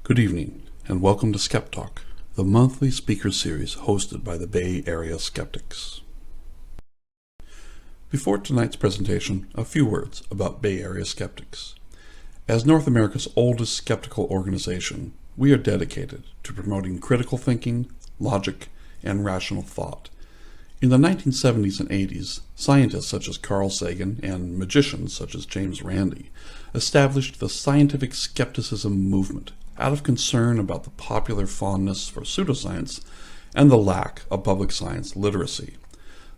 Good evening, and welcome to Skep Talk, the monthly speaker series hosted by the Bay Area Skeptics. Before tonight's presentation, a few words about Bay Area Skeptics. As North America's oldest skeptical organization, we are dedicated to promoting critical thinking, logic, and rational thought. In the 1970s and 80s, scientists such as Carl Sagan and magicians such as James Randi established the scientific skepticism movement out of concern about the popular fondness for pseudoscience and the lack of public science literacy.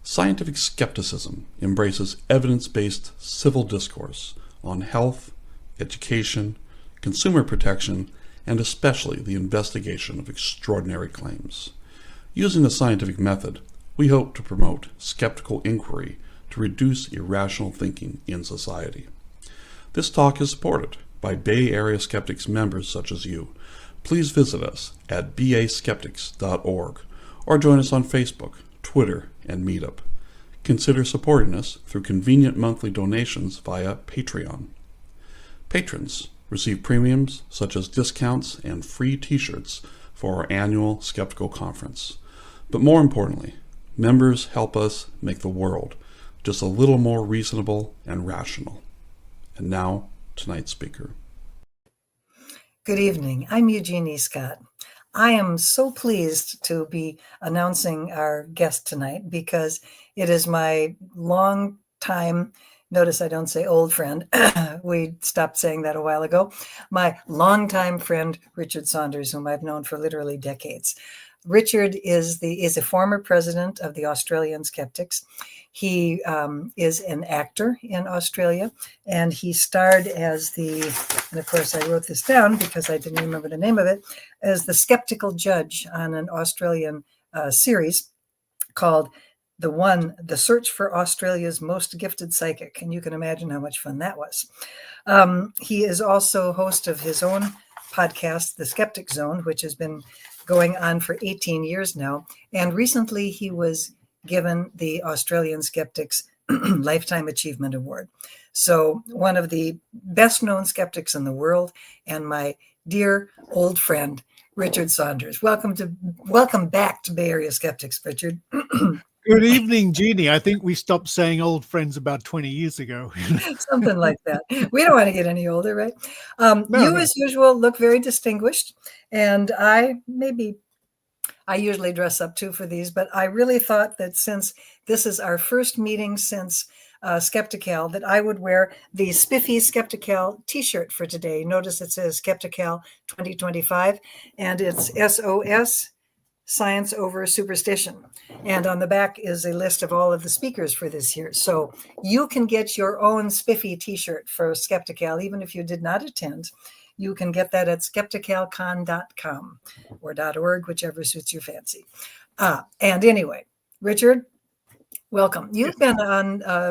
Scientific skepticism embraces evidence-based civil discourse on health, education, consumer protection, and especially the investigation of extraordinary claims. Using the scientific method, we hope to promote skeptical inquiry to reduce irrational thinking in society. This talk is supported by Bay Area Skeptics members such as you. Please visit us at baskeptics.org or join us on Facebook, Twitter, and Meetup. Consider supporting us through convenient monthly donations via Patreon. Patrons receive premiums such as discounts and free t-shirts for our annual Skeptical Conference. But more importantly, members help us make the world just a little more reasonable and rational. And now, tonight's speaker. Good evening. I'm Eugenie Scott. I am so pleased to be announcing our guest tonight because it is my long time, notice I don't say old friend, we stopped saying that a while ago, my longtime friend, Richard Saunders, whom I've known for literally decades. Richard is a former president of the Australian Skeptics. He is an actor in Australia, and he starred as and of course I wrote this down because I didn't remember the name of it, as the skeptical judge on an Australian series called The Search for Australia's Most Gifted Psychic. And you can imagine how much fun that was. He is also host of his own podcast, The Skeptic Zone, which has been going on for 18 years now. And recently he was given the Australian Skeptics Lifetime Achievement Award. So one of the best known skeptics in the world, and my dear old friend, Richard Saunders. Welcome back to Bay Area Skeptics, Richard. Good evening, Jeannie. I think we stopped saying old friends about 20 years ago. Something like that. We don't want to get any older, right? No. As usual, look very distinguished. And I usually dress up too for these, but I really thought that since this is our first meeting since Skeptical, that I would wear the spiffy Skeptical t-shirt for today. Notice it says Skeptical 2025, and it's SOS, Science Over Superstition. And on the back is a list of all of the speakers for this year. So you can get your own spiffy t-shirt for Skeptical, even if you did not attend. You can get that at skepticalcon.com or .org, whichever suits your fancy. And anyway, Richard, welcome. You've been a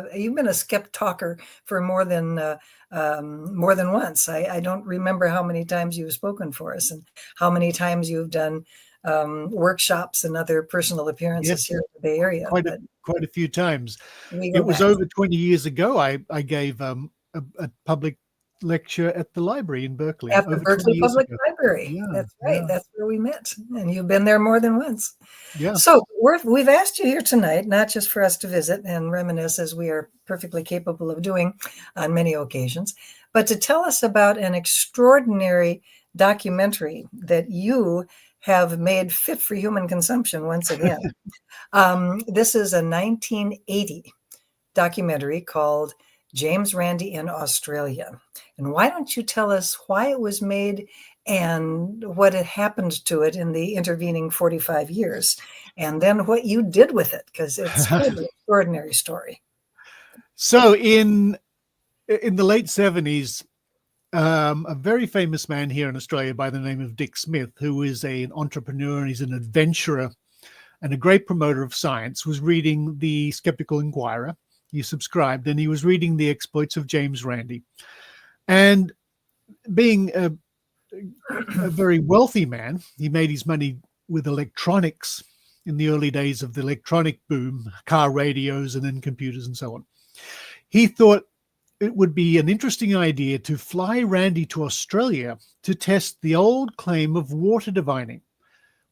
Skept talker for more than once. I don't remember how many times you've spoken for us and how many times you've done workshops and other personal appearances here in the Bay Area. Quite a few times. It was over 20 years ago. I gave a public lecture at the library in Berkeley. At the Berkeley Public Library. Yeah, that's right. Yeah. That's where we met. And you've been there more than once. Yeah. So we've asked you here tonight, not just for us to visit and reminisce, as we are perfectly capable of doing on many occasions, but to tell us about an extraordinary documentary that you have made fit for human consumption once again. This is a 1980 documentary called James Randi in Australia. And why don't you tell us why it was made and what had happened to it in the intervening 45 years, and then what you did with it, because it's kind of an extraordinary story. So in the late 70s, a very famous man here in Australia by the name of Dick Smith, who is an entrepreneur and he's an adventurer and a great promoter of science, was reading the Skeptical Inquirer. He subscribed, and he was reading the exploits of James Randi. And being a very wealthy man, he made his money with electronics in the early days of the electronic boom, car radios and then computers and so on. He thought it would be an interesting idea to fly Randi to Australia to test the old claim of water divining,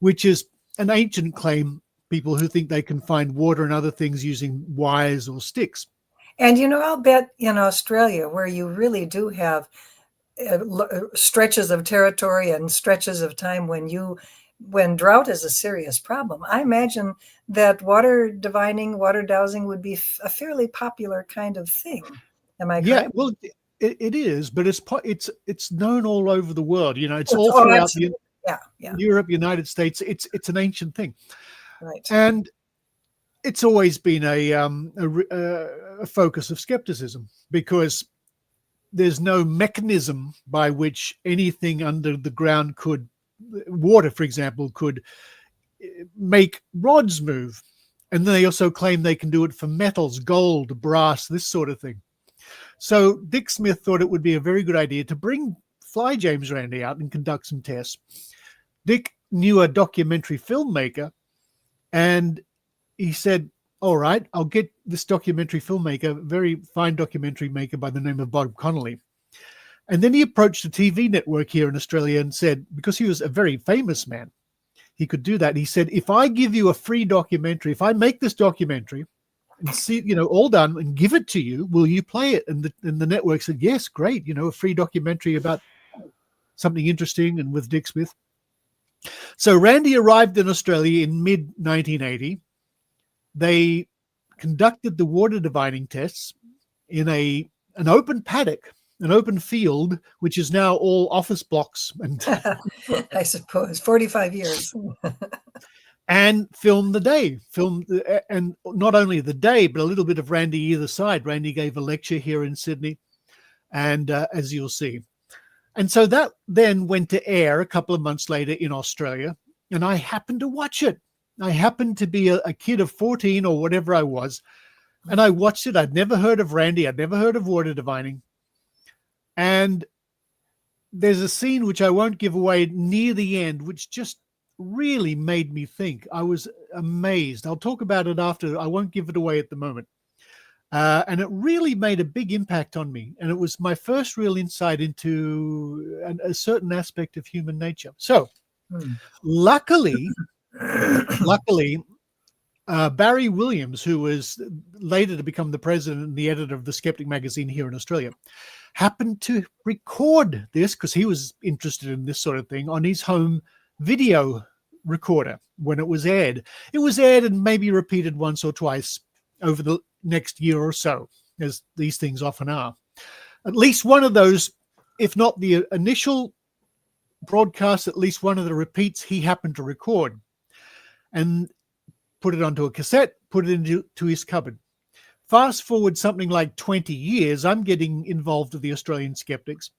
which is an ancient claim, people who think they can find water and other things using wires or sticks. And, I'll bet in Australia, where you really do have stretches of territory and stretches of time when drought is a serious problem, I imagine that water divining, water dowsing would be a fairly popular kind of thing. Am I correct? Yeah, well, it is, but it's known all over the world. It's all throughout Europe, United States. It's an ancient thing, right? And it's always been a focus of skepticism, because there's no mechanism by which anything under the ground water, for example, could make rods move. And then they also claim they can do it for metals, gold, brass, this sort of thing. So Dick Smith thought it would be a very good idea to fly James Randi out and conduct some tests. Dick knew a documentary filmmaker, and he said, all right, I'll get this documentary filmmaker, very fine documentary maker by the name of Bob Connolly. And then he approached a TV network here in Australia and said, because he was a very famous man, he could do that. He said, if I give you a free documentary, if I make this documentary and see, all done, and give it to you, will you play it? And the network said, yes, great. A free documentary about something interesting and with Dick Smith. So Randi arrived in Australia in mid-1980. They conducted the water divining tests in an open paddock, an open field, which is now all office blocks. And I suppose 45 years. And filmed the day, and not only the day, but a little bit of Randi either side. Randi gave a lecture here in Sydney, and as you'll see. And so that then went to air a couple of months later in Australia, and I happened to watch it. I happened to be a kid of 14 or whatever I was, and I watched it. I'd never heard of Randi. I'd never heard of water divining. And there's a scene which I won't give away near the end, which just really made me think. I was amazed. I'll talk about it after. I won't give it away at the moment. And it really made a big impact on me. And it was my first real insight into a certain aspect of human nature. So luckily, Barry Williams, who was later to become the president and the editor of the Skeptic magazine here in Australia, happened to record this, because he was interested in this sort of thing, on his home video recorder when it was aired. It was aired and maybe repeated once or twice over the next year or so, as these things often are. At least one of those, if not the initial broadcast, at least one of the repeats he happened to record and put it onto a cassette, put it into his cupboard. Fast forward something like 20 years, I'm getting involved with the Australian Skeptics.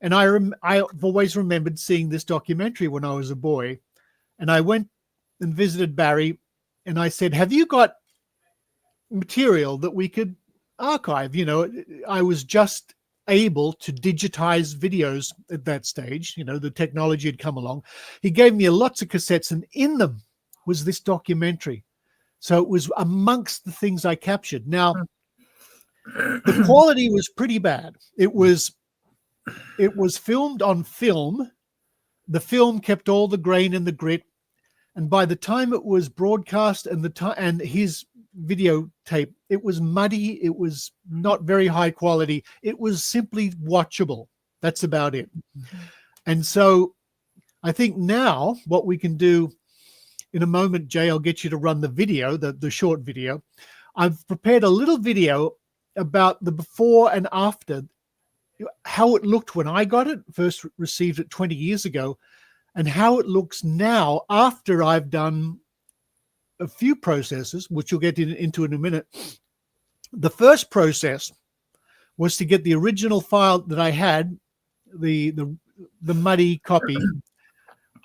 And I've always remembered seeing this documentary when I was a boy. And I went and visited Barry, and I said, have you got material that we could archive? I was just able to digitize videos at that stage. The technology had come along. He gave me lots of cassettes, and in them was this documentary. So it was amongst the things I captured. Now, the quality was pretty bad. It was filmed on film. The film kept all the grain and the grit. And by the time it was broadcast and his videotape, it was muddy. It was not very high quality. It was simply watchable. That's about it. Mm-hmm. And so I think now what we can do in a moment, Jay, I'll get you to run the video, the short video. I've prepared a little video about the before and after, how it looked when I got it, first received it 20 years ago, and how it looks now after I've done a few processes, which you'll get into in a minute. The first process was to get the original file that I had, the muddy copy.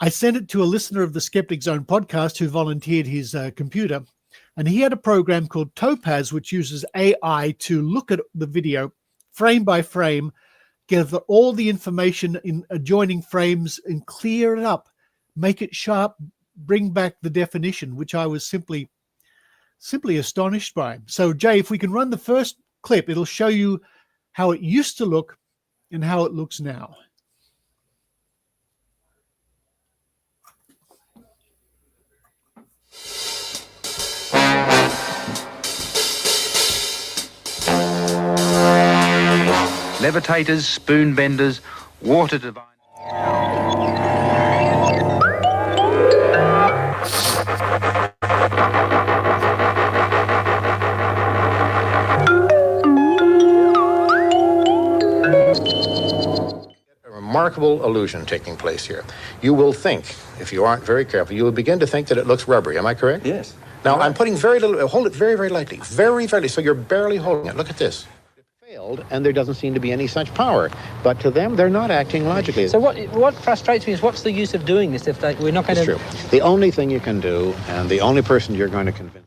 I sent it to a listener of the Skeptic Zone podcast who volunteered his computer, and he had a program called Topaz, which uses AI to look at the video frame by frame, gather all the information in adjoining frames and clear it up, make it sharp, bring back the definition, which I was simply astonished by. So, Jay, if we can run the first clip, it'll show you how it used to look and how it looks now. Levitators, spoon benders, water diviners. Remarkable illusion taking place here. You will think, if you aren't very careful, you will begin to think that it looks rubbery. Am I correct? Yes. Now, I'm putting very little, hold it very, very lightly. Very, very, so you're barely holding it. Look at this. It failed, and there doesn't seem to be any such power. But to them, they're not acting logically. So what frustrates me is what's the use of doing this if we're not going to... It's true. The only thing you can do, and the only person you're going to convince...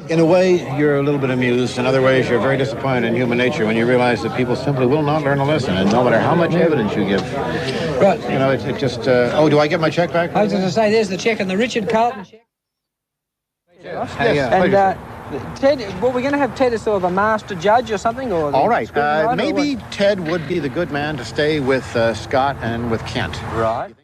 In a way, you're a little bit amused. In other ways, you're very disappointed in human nature when you realize that people simply will not learn a lesson, and no matter how much evidence you give. Right. You know, it just... oh, do I get my check back? I was going to say, there's the check and the Richard Carlton check. Yes. And Ted, well, we're going to have Ted as sort of a master judge or something? Or All right. Maybe Ted would be the good man to stay with Scott and with Kent. Right.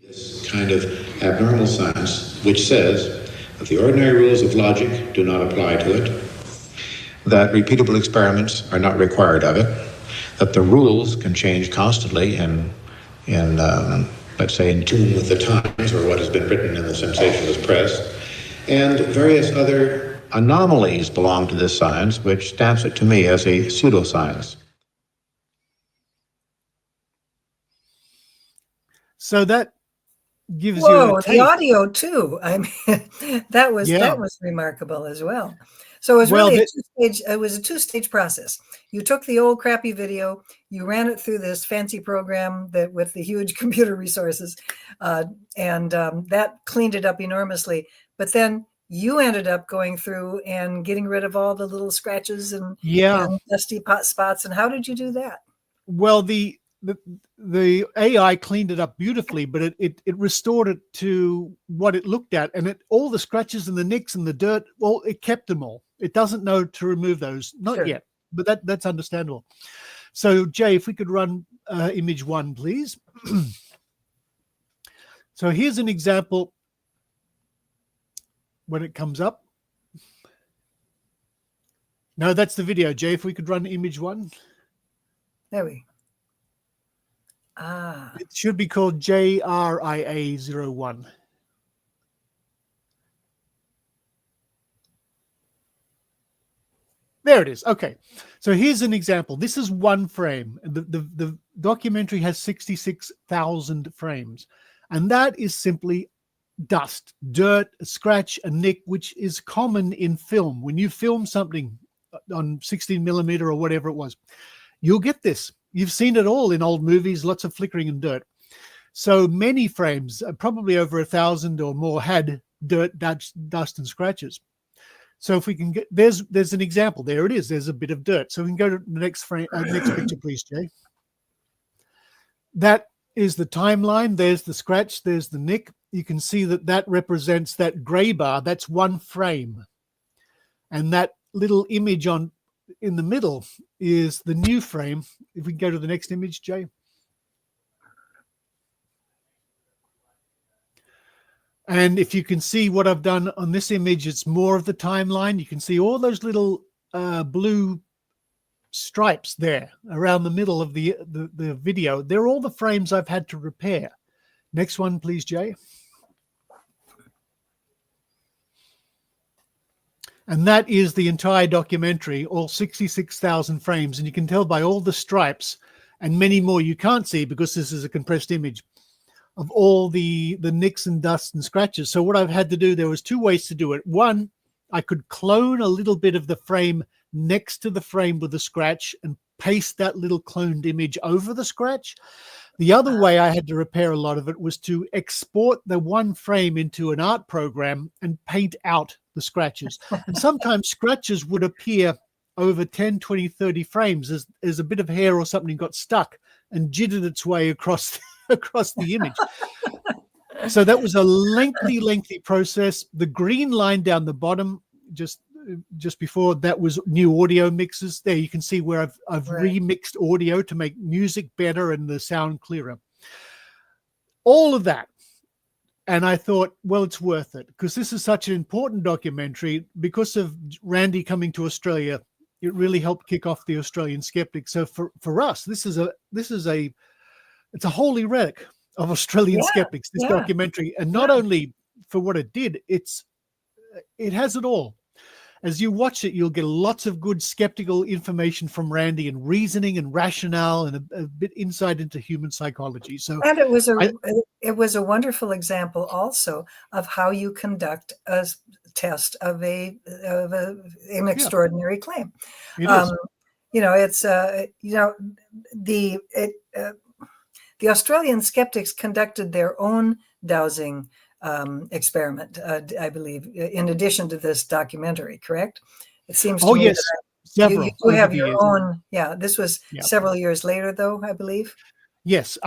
This kind of abnormal science, which says that the ordinary rules of logic do not apply to it, that repeatable experiments are not required of it, that the rules can change constantly in let's say, in tune with the times, or what has been written in the sensationalist press, and various other anomalies belong to this science, which stamps it to me as a pseudoscience. So that gives Whoa, you a the audio too. I mean, that was remarkable as well. So it was really a two-stage process. You took the old crappy video, you ran it through this fancy program that with the huge computer resources, and that cleaned it up enormously. But then you ended up going through and getting rid of all the little scratches and dusty spots. And how did you do that? Well, the AI cleaned it up beautifully, but it restored it to what it looked at, and all the scratches and the nicks and the dirt, well, it kept them all. It doesn't know to remove those, not yet, but that's understandable. So, Jay, if we could run image 1, please. So here's an example when it comes up. No, that's the video, Jay. If we could run image 1. There we It should be called JRIA01. There it is. Okay. So here's an example. This is one frame. The documentary has 66,000 frames. And that is simply dust, dirt, a scratch, a nick, which is common in film. When you film something on 16 millimeter or whatever it was, you'll get this. You've seen it all in old movies, lots of flickering and dirt. So many frames, probably over 1,000 or more, had dirt, dust, and scratches. So if we can get, there's an example. There it is. There's a bit of dirt. So we can go to the next frame, next picture, please, Jay. That is the timeline. There's the scratch. There's the nick. You can see that represents that gray bar. That's one frame. And that little image in the middle is the new frame. If we can go to the next image, Jay. And if you can see what I've done on this image, it's more of the timeline. You can see all those little blue stripes there around the middle of the video. They're all the frames I've had to repair. Next one, please, Jay. And that is the entire documentary, all 66,000 frames. And you can tell by all the stripes and many more you can't see because this is a compressed image of all the nicks and dust and scratches. So what I've had to do, there was two ways to do it. One, I could clone a little bit of the frame next to the frame with the scratch and paste that little cloned image over the scratch. The other way I had to repair a lot of it was to export the one frame into an art program and paint out the scratches. And sometimes scratches would appear over 10, 20, 30 frames as a bit of hair or something got stuck and jittered its way across across the image. So that was a lengthy process. The green line down the bottom, just before that, was new audio mixes. There you can see where I've remixed audio to make music better and the sound clearer. All of that. And I thought, well, it's worth it, because this is such an important documentary. Because of Randi coming to Australia, it really helped kick off the Australian Skeptics. So for us, it's a holy relic of Australian skeptics, this documentary. And not only for what it did, it has it all. As you watch it, you'll get lots of good skeptical information from Randi, and reasoning and rationale, and a bit insight into human psychology. So, and it was a wonderful example also of how you conduct a test of an extraordinary claim. It is. It's the Australian Skeptics conducted their own dowsing experiment, I believe, in addition to this documentary, correct? It seems to me yes, that several. you have your own. Yeah, this was several years later, though, I believe. Yes.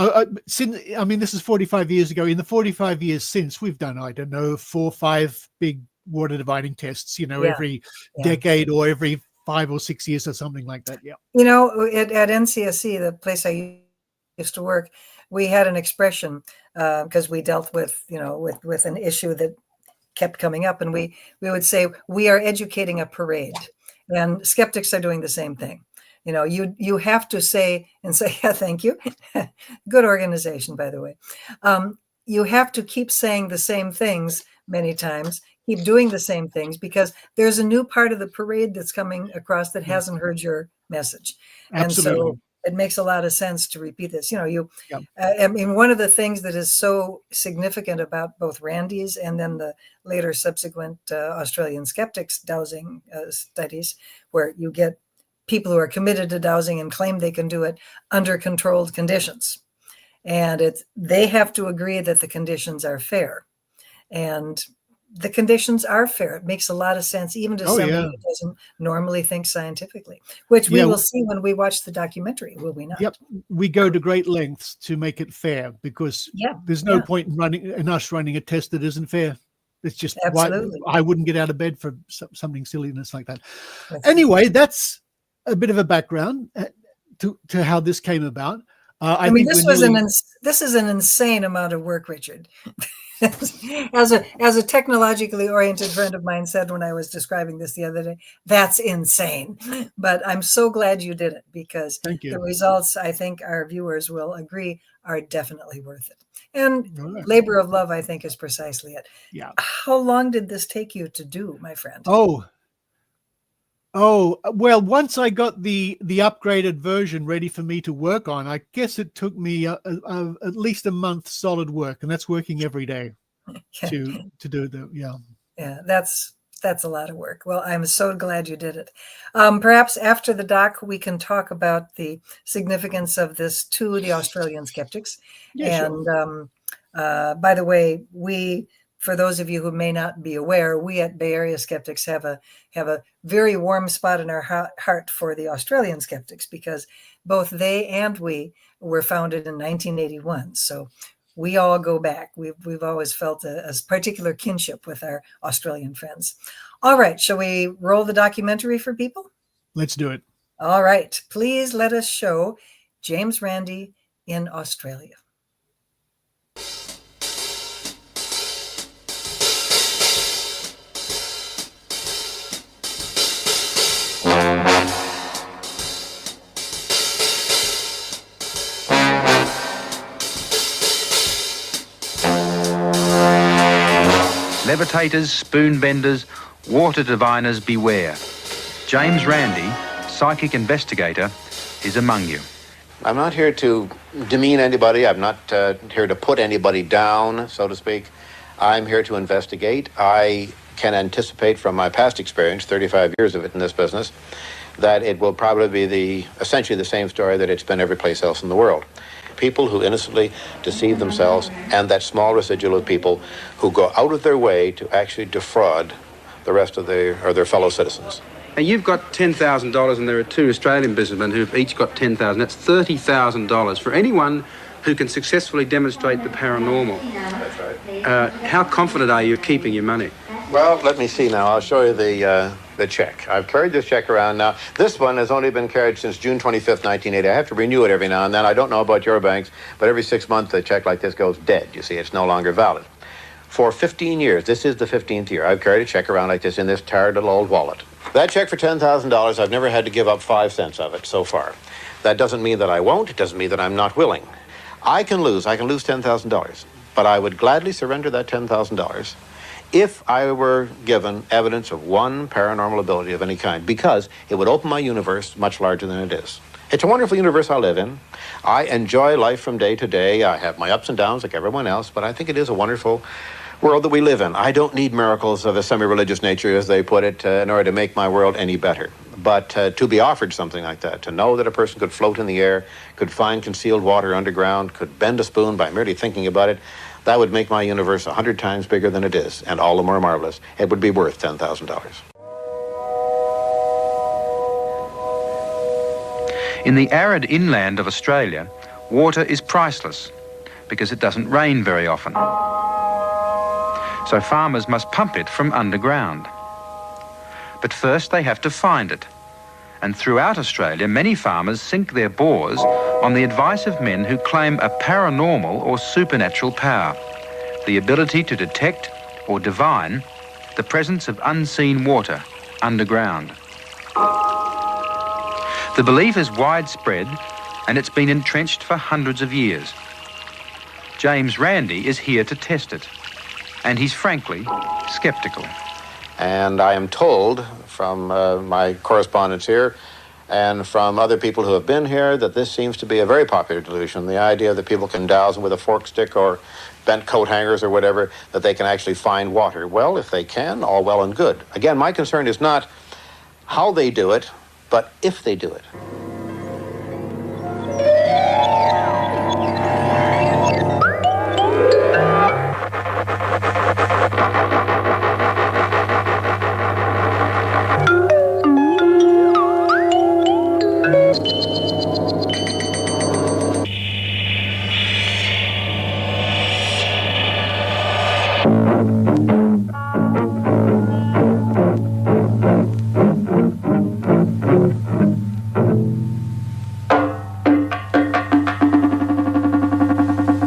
This is 45 years ago. In the 45 years since, we've done, I don't know, 4 or 5 big water dividing tests, every decade or every 5 or 6 years or something like that. Yeah. At NCSC, the place I used to work, we had an expression because we dealt with an issue that kept coming up, and we would say, we are educating a parade, and skeptics are doing the same thing. You have to say, yeah, thank you. Good organization, by the way. You have to keep saying the same things many times, keep doing the same things, because there's a new part of the parade that's coming across that hasn't heard your message. Absolutely. And so it makes a lot of sense to repeat this. One of the things that is so significant about both Randi's and then the later subsequent Australian Skeptics dowsing studies, where you get people who are committed to dowsing and claim they can do it under controlled conditions. And they have to agree that the conditions are fair. And the conditions are fair. It makes a lot of sense, even to somebody who doesn't normally think scientifically, which we will see when we watch the documentary, will we not? Yep. We go to great lengths to make it fair, because there's no point in us running a test that isn't fair. It's just why I wouldn't get out of bed for something silliness like that. Anyway, that's a bit of a background to how this came about. This is an insane amount of work, Richard. As a technologically oriented friend of mine said when I was describing this the other day, that's insane. But I'm so glad you did it, because the results, I think our viewers will agree, are definitely worth it. And labor of love, I think, is precisely it. Yeah. How long did this take you to do, my friend? Oh, well, once I got the upgraded version ready for me to work on, I guess it took me at least a month solid work, and that's working every day to do the, Yeah, that's a lot of work. Well, I'm so glad you did it. Perhaps after the doc, we can talk about the significance of this to the Australian Skeptics. Yeah, and by the way, for those of you who may not be aware, we at Bay Area Skeptics have a very warm spot in our heart for the Australian Skeptics, because both they and we were founded in 1981. So we all go back. We've always felt a particular kinship with our Australian friends. All right, shall we roll the documentary for people? Let's do it. All right, please let us show James Randi in Australia. Levitators, spoon benders, water diviners, beware. James Randi, psychic investigator, is among you. I'm not here to demean anybody. I'm not here to put anybody down, so to speak. I'm here to investigate. I can anticipate from my past experience, 35 years of it in this business, that it will probably be essentially the same story that it's been every place else in the world. People who innocently deceive themselves, and that small residual of people who go out of their way to actually defraud the rest of their fellow citizens. Now, you've got $10,000 and there are two Australian businessmen who've each got $10,000. That's $30,000 for anyone who can successfully demonstrate the paranormal. That's right. How confident are you of keeping your money? Well, let me see now. I'll show you the check. I've carried this check around now. This one has only been carried since June 25th, 1980. I have to renew it every now and then. I don't know about your banks, but every 6 months a check like this goes dead. You see, it's no longer valid. For 15 years, this is the 15th year, I've carried a check around like this in this tired little old wallet. That check for $10,000, I've never had to give up 5 cents of it so far. That doesn't mean that I won't. It doesn't mean that I'm not willing. I can lose $10,000, but I would gladly surrender that $10,000 if I were given evidence of one paranormal ability of any kind, because it would open my universe much larger than it is. It's a wonderful universe I live in. I enjoy life from day to day. I have my ups and downs like everyone else, but I think it is a wonderful world that we live in. I don't need miracles of a semi-religious nature, as they put it, in order to make my world any better. But to be offered something like that, to know that a person could float in the air, could find concealed water underground, could bend a spoon by merely thinking about it, that would make my universe 100 times bigger than it is, and all the more marvelous. It would be worth $10,000. In the arid inland of Australia, water is priceless because it doesn't rain very often. So farmers must pump it from underground. But first they have to find it. And throughout Australia, many farmers sink their bores on the advice of men who claim a paranormal or supernatural power, the ability to detect or divine the presence of unseen water underground. The belief is widespread and it's been entrenched for hundreds of years. James Randi is here to test it, and he's frankly skeptical. And I am told from my correspondents here and from other people who have been here that this seems to be a very popular delusion. The idea that people can douse with a fork stick or bent coat hangers or whatever, that they can actually find water. Well, if they can, all well and good. Again, my concern is not how they do it, but if they do it.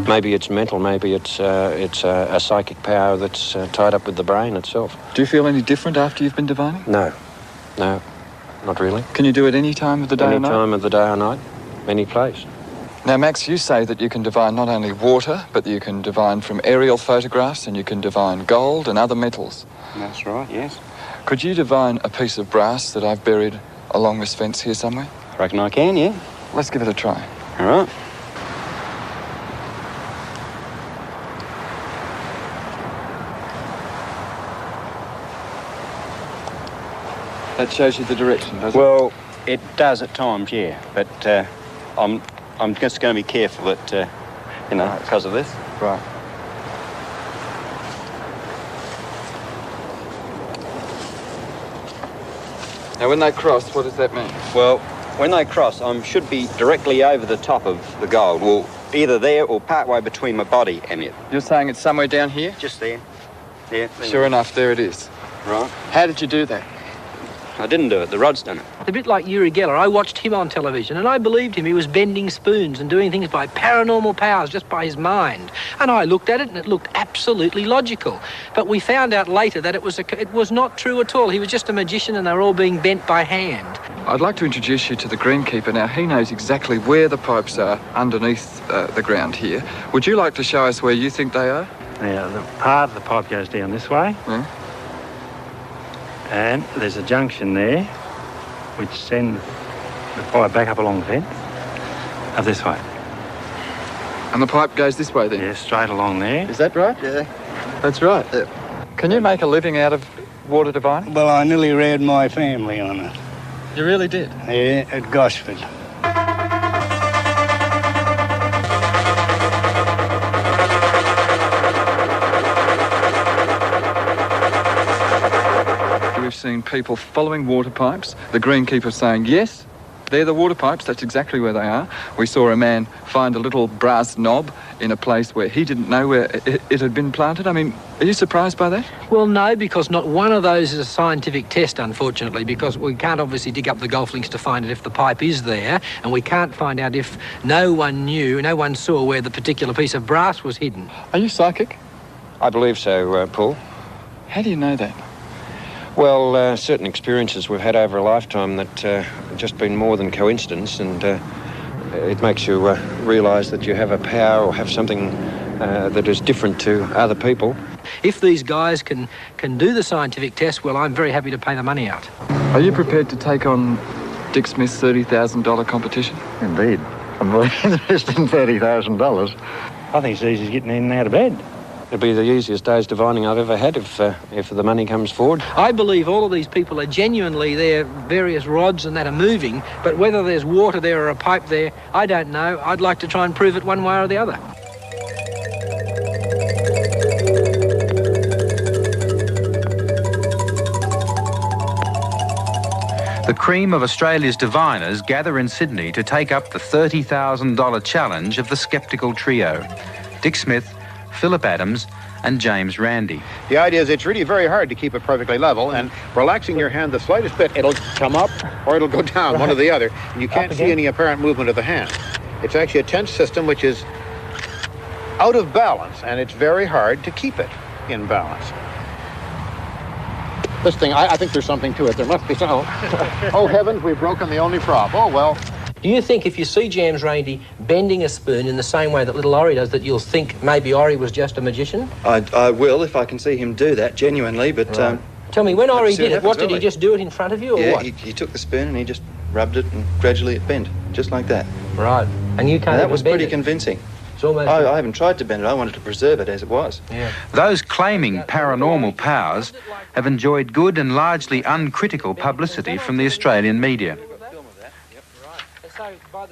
Maybe it's mental, maybe it's a psychic power that's tied up with the brain itself. Do you feel any different after you've been divining? No, not really. Can you do it any time of the day or night? Any time of the day or night, any place. Now, Max, you say that you can divine not only water, but you can divine from aerial photographs and you can divine gold and other metals. That's right, yes. Could you divine a piece of brass that I've buried along this fence here somewhere? I reckon I can, yeah. Let's give it a try. All right. That shows you the direction, doesn't it? Well, it does at times, yeah. But I'm just going to be careful that, because of this. Right. Now, when they cross, what does that mean? Well, when they cross, I should be directly over the top of the gold. Well, either there or partway between my body and it. You're saying it's somewhere down here? Just there. Yeah. Sure enough, there it is. Right. How did you do that? I didn't do it. The rod's done it. A bit like Uri Geller. I watched him on television and I believed him. He was bending spoons and doing things by paranormal powers, just by his mind. And I looked at it and it looked absolutely logical. But we found out later that it was not true at all. He was just a magician and they were all being bent by hand. I'd like to introduce you to the greenkeeper. Now, he knows exactly where the pipes are underneath the ground here. Would you like to show us where you think they are? Now, the part of the pipe goes down this way. Yeah. And there's a junction there which sends the pipe back up along the fence, up this way. And the pipe goes this way then? Yeah, straight along there. Is that right? Yeah. That's right. Yeah. Can you make a living out of water divining? Well, I nearly reared my family on it. You really did? Yeah, at Gosford. We've seen people following water pipes, the greenkeeper saying, yes, they're the water pipes, that's exactly where they are. We saw a man find a little brass knob in a place where he didn't know where it had been planted. I mean, are you surprised by that? Well, no, because not one of those is a scientific test, unfortunately, because we can't obviously dig up the golf links to find out if the pipe is there, and we can't find out if no one saw where the particular piece of brass was hidden. Are you psychic? I believe so, Paul. How do you know that? Well, certain experiences we've had over a lifetime that have just been more than coincidence, and it makes you realise that you have a power or have something that is different to other people. If these guys can do the scientific test, well, I'm very happy to pay the money out. Are you prepared to take on Dick Smith's $30,000 competition? Indeed. I'm very interested in $30,000. I think it's easy as getting in and out of bed. It'll be the easiest day's divining I've ever had if the money comes forward. I believe all of these people are genuinely there, various rods and that are moving, but whether there's water there or a pipe there, I don't know. I'd like to try and prove it one way or the other. The cream of Australia's diviners gather in Sydney to take up the $30,000 challenge of the skeptical trio. Dick Smith, Philip Adams and James Randi. The idea is it's really very hard to keep it perfectly level, and relaxing your hand the slightest bit, it'll come up or it'll go down, one or the other. And you can't see any apparent movement of the hand. It's actually a tense system which is out of balance, and it's very hard to keep it in balance. This thing, I think there's something to it. There must be some. Oh, heavens, we've broken the only prop. Oh, well. Do you think if you see James Randi bending a spoon in the same way that little Ori does, that you'll think maybe Ori was just a magician? I will if I can see him do that genuinely, but... Right. Tell me, when Ori did it, what did he just do it in front of you, or yeah, what? he took the spoon and he just rubbed it and gradually it bent, just like that. Right. And you can't That was bend pretty it. convincing. It's almost... I haven't tried to bend it. I wanted to preserve it as it was. Yeah. Those claiming paranormal powers have enjoyed good and largely uncritical publicity from the Australian media.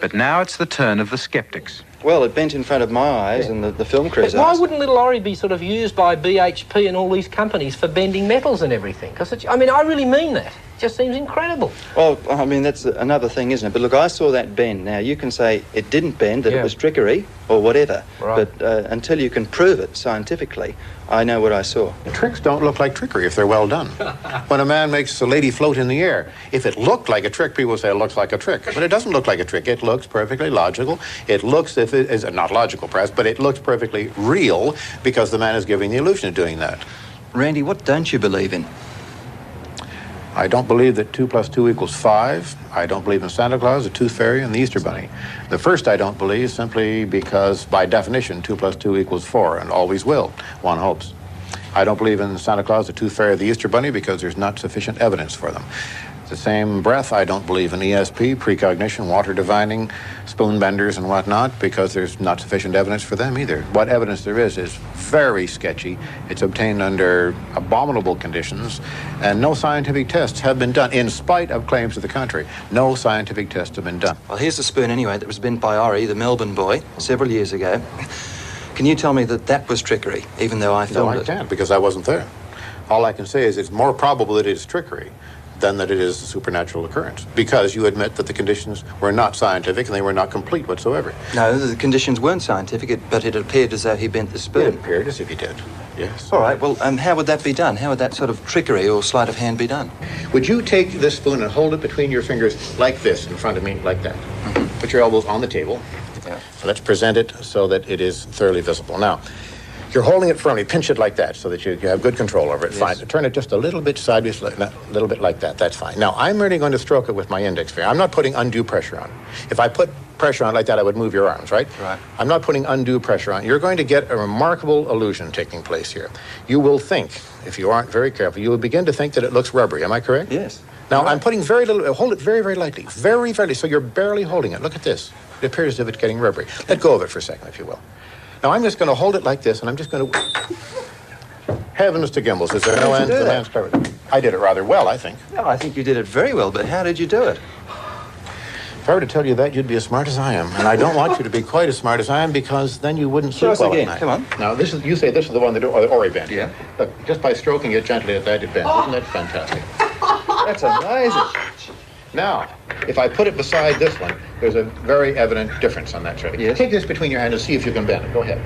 But now it's the turn of the skeptics. Well, it bent in front of my eyes and the film crew's But why eyes. wouldn't little Ori be sort of used by BHP and all these companies for bending metals and everything? Because, I mean, I really mean that. It just seems incredible. Well, I mean, that's another thing, isn't it? But look, I saw that bend. Now, you can say it didn't bend, that it was trickery or whatever. Right. But until you can prove it scientifically, I know what I saw. Tricks don't look like trickery if they're well done. When a man makes a lady float in the air, if it looked like a trick, people say it looks like a trick. But it doesn't look like a trick. It looks perfectly logical. It looks, if it is not logical perhaps, but it looks perfectly real because the man is giving the illusion of doing that. Randy, what don't you believe in? I don't believe that 2 + 2 = 5. I don't believe in Santa Claus, the Tooth Fairy, and the Easter Bunny. The first I don't believe simply because, by definition, 2 + 2 = 4, and always will, one hopes. I don't believe in Santa Claus, the Tooth Fairy, or the Easter Bunny because there's not sufficient evidence for them. The same breath, I don't believe in ESP, precognition, water divining, spoon benders and whatnot, because there's not sufficient evidence for them either. What evidence there is very sketchy. It's obtained under abominable conditions, and no scientific tests have been done, in spite of claims to the contrary. No scientific tests have been done. Well, here's the spoon anyway that was bent by Ori, the Melbourne boy, several years ago. Can you tell me that that was trickery, even though I filmed it? No, I can't, because I wasn't there. All I can say is it's more probable that it is trickery than that it is a supernatural occurrence, because you admit that the conditions were not scientific and they were not complete whatsoever. No, the conditions weren't scientific, but it appeared as though he bent the spoon. It appeared as if he did, yes. All right, well, how would that be done? How would that sort of trickery or sleight of hand be done? Would you take this spoon and hold it between your fingers like this in front of me, like that? Mm-hmm. Put your elbows on the table. Yeah. So let's present it so that it is thoroughly visible. Now, you're holding it firmly. Pinch it like that so that you have good control over it. Yes. Fine. Turn it just a little bit sideways, a little bit like that. That's fine. Now, I'm merely going to stroke it with my index finger. I'm not putting undue pressure on it. If I put pressure on it like that, I would move your arms, right? Right. I'm not putting undue pressure on it. You're going to get a remarkable illusion taking place here. You will think, if you aren't very careful, you will begin to think that it looks rubbery. Am I correct? Yes. Now, I'm putting very little, hold it very, very lightly. Very, very, so you're barely holding it. Look at this. It appears as if it's getting rubbery. Let go of it for a second, if you will. Now, I'm just going to hold it like this, and I'm just going to... Heavens to Gimbals, is there no end to the man's clever? I did it rather well, I think. No, I think you did it very well, but how did you do it? If I were to tell you that, you'd be as smart as I am. And I don't want you to be quite as smart as I am, because then you wouldn't sleep well at night. Come on. Now, this is, you say this is the one that Ori bent. Yeah. Look, just by stroking it gently at that, it bends. Isn't that fantastic? That's amazing. Now, if I put it beside this one, there's a very evident difference on that tray. Yes. Take this between your hands and see if you can bend it. Go ahead.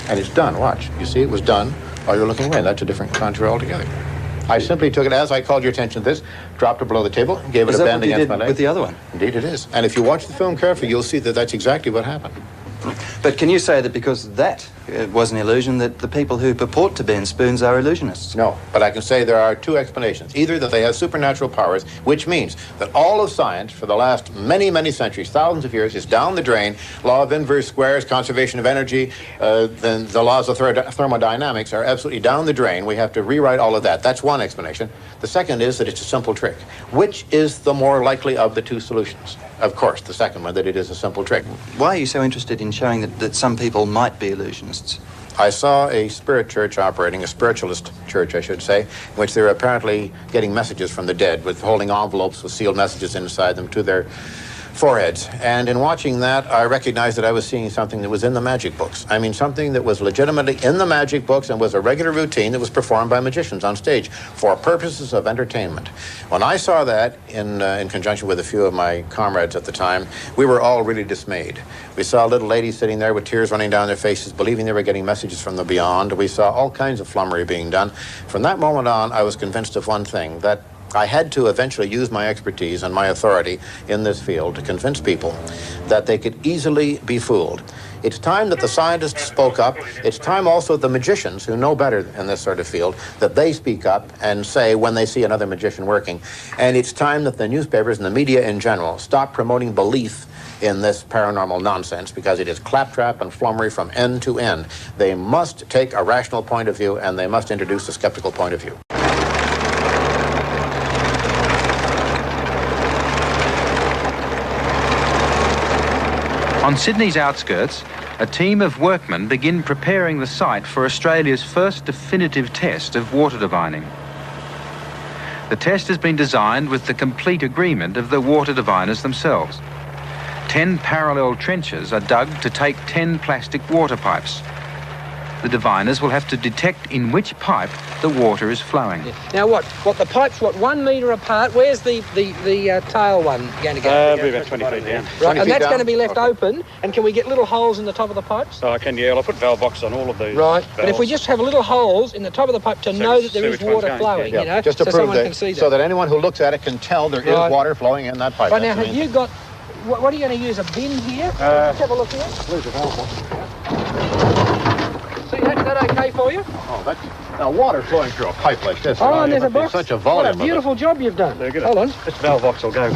And it's done. Watch. You see, it was done while you're looking away. That's a different contour altogether. I simply took it as I called your attention to this, dropped it below the table, gave it a bend against my leg. With the other one? Indeed it is. And if you watch the film carefully, you'll see that that's exactly what happened. But can you say that because that was an illusion, that the people who purport to bend spoons are illusionists? No, but I can say there are two explanations. Either that they have supernatural powers, which means that all of science for the last many, many centuries, thousands of years, is down the drain. Law of inverse squares, conservation of energy, then the laws of thermodynamics are absolutely down the drain. We have to rewrite all of that. That's one explanation. The second is that it's a simple trick. Which is the more likely of the two solutions? Of course, the second one, that it is a simple trick. Why are you so interested in showing that some people might be illusionists? I saw a spirit church operating, a spiritualist church, I should say, in which they were apparently getting messages from the dead, with holding envelopes with sealed messages inside them to their foreheads. And in watching that, I recognized that I was seeing something that was in the magic books. I mean, something that was legitimately in the magic books and was a regular routine that was performed by magicians on stage for purposes of entertainment. When I saw that, in conjunction with a few of my comrades at the time, we were all really dismayed. We saw little ladies sitting there with tears running down their faces, believing they were getting messages from the beyond. We saw all kinds of flummery being done. From that moment on, I was convinced of one thing, that I had to eventually use my expertise and my authority in this field to convince people that they could easily be fooled. It's time that the scientists spoke up. It's time also the magicians, who know better in this sort of field, that they speak up and say when they see another magician working. And it's time that the newspapers and the media in general stop promoting belief in this paranormal nonsense, because it is claptrap and flummery from end to end. They must take a rational point of view, and they must introduce a skeptical point of view. On Sydney's outskirts, a team of workmen begin preparing the site for Australia's first definitive test of water divining. The test has been designed with the complete agreement of the water diviners themselves. 10 parallel trenches are dug to take 10 plastic water pipes. The diviners will have to detect in which pipe the water is flowing. Now what the pipe's 1 metre apart. Where's the tail one going to go? Be about 20 feet down. Right, and that's going to be left open, and can we get little holes in the top of the pipes? Oh, I can, yeah. I'll put valve boxes on all of these. Right, valves. but if we just have little holes in the top of the pipe to know that there is water flowing, Yeah, you know, just to so prove someone that, can see that. so that anyone who looks at it can tell there is water flowing in that pipe. Right, now, have you got, what are you going to use, a bin here? Let's have a look here. Where's the valve box? See, is that okay for you? Oh, that's now water flowing through a pipe like this. Oh, and there's a box. Such a volume. What a beautiful job you've done. Hold on. This valve box will go.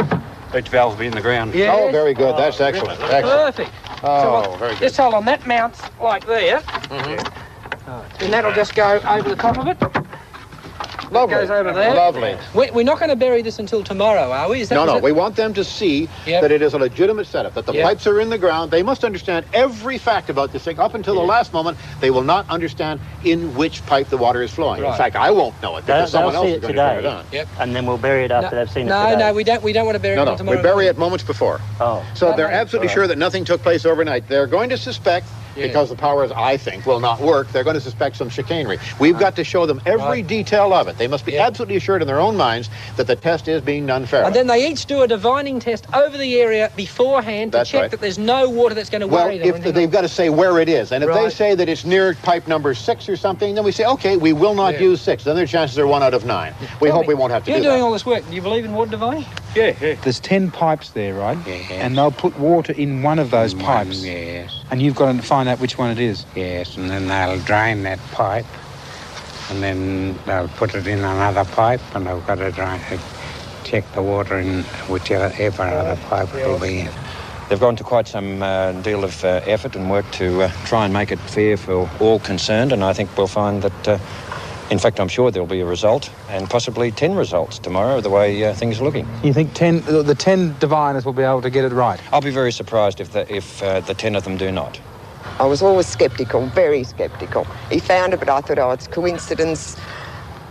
Each valve will be in the ground. Yeah. Oh, very good. That's excellent. Excellent. Perfect. Oh, very good. Just hold on. That mounts like there. And that'll just go over the top of it. Lovely. Goes over there. Lovely. We're not going to bury this until tomorrow, are we? No. We want them to see that it is a legitimate setup, that the pipes are in the ground. They must understand every fact about this thing. Up until the last moment, they will not understand in which pipe the water is flowing. Right. In fact, I won't know it because someone else is going to turn it on. Yep. And then we'll bury it after they've seen it today. No, we don't want to bury it until tomorrow. We bury it moments before. Oh. So they're absolutely sure that nothing took place overnight. They're going to suspect, because the powers, I think, will not work, they're going to suspect some chicanery. We've got to show them every detail of it. They must be absolutely assured in their own minds that the test is being done fairly. And then they each do a divining test over the area beforehand to check that there's no water that's going to worry them. Well, they've got to say where it is. And if they say that it's near pipe number 6 or something, then we say, okay, we will not use 6. Then their chances are 1 out of 9. We hope we won't have to do that. You're doing all this work. Do you believe in water divining? Yeah. There's 10 pipes there, right? Yes. And they'll put water in one of those pipes. Yes. And you've got to find out which one it is. Yes, and then they'll drain that pipe, and then they'll put it in another pipe, and they've got to check the water in whichever other pipe it will be in. They've gone to quite some deal of effort and work to try and make it fair for all concerned, and I think we'll find that, in fact, I'm sure there'll be a result, and possibly 10 results tomorrow, the way things are looking. You think the 10 diviners will be able to get it right? I'll be very surprised if the 10 of them do not. I was always sceptical, very sceptical. He found it, but I thought, oh, it's coincidence.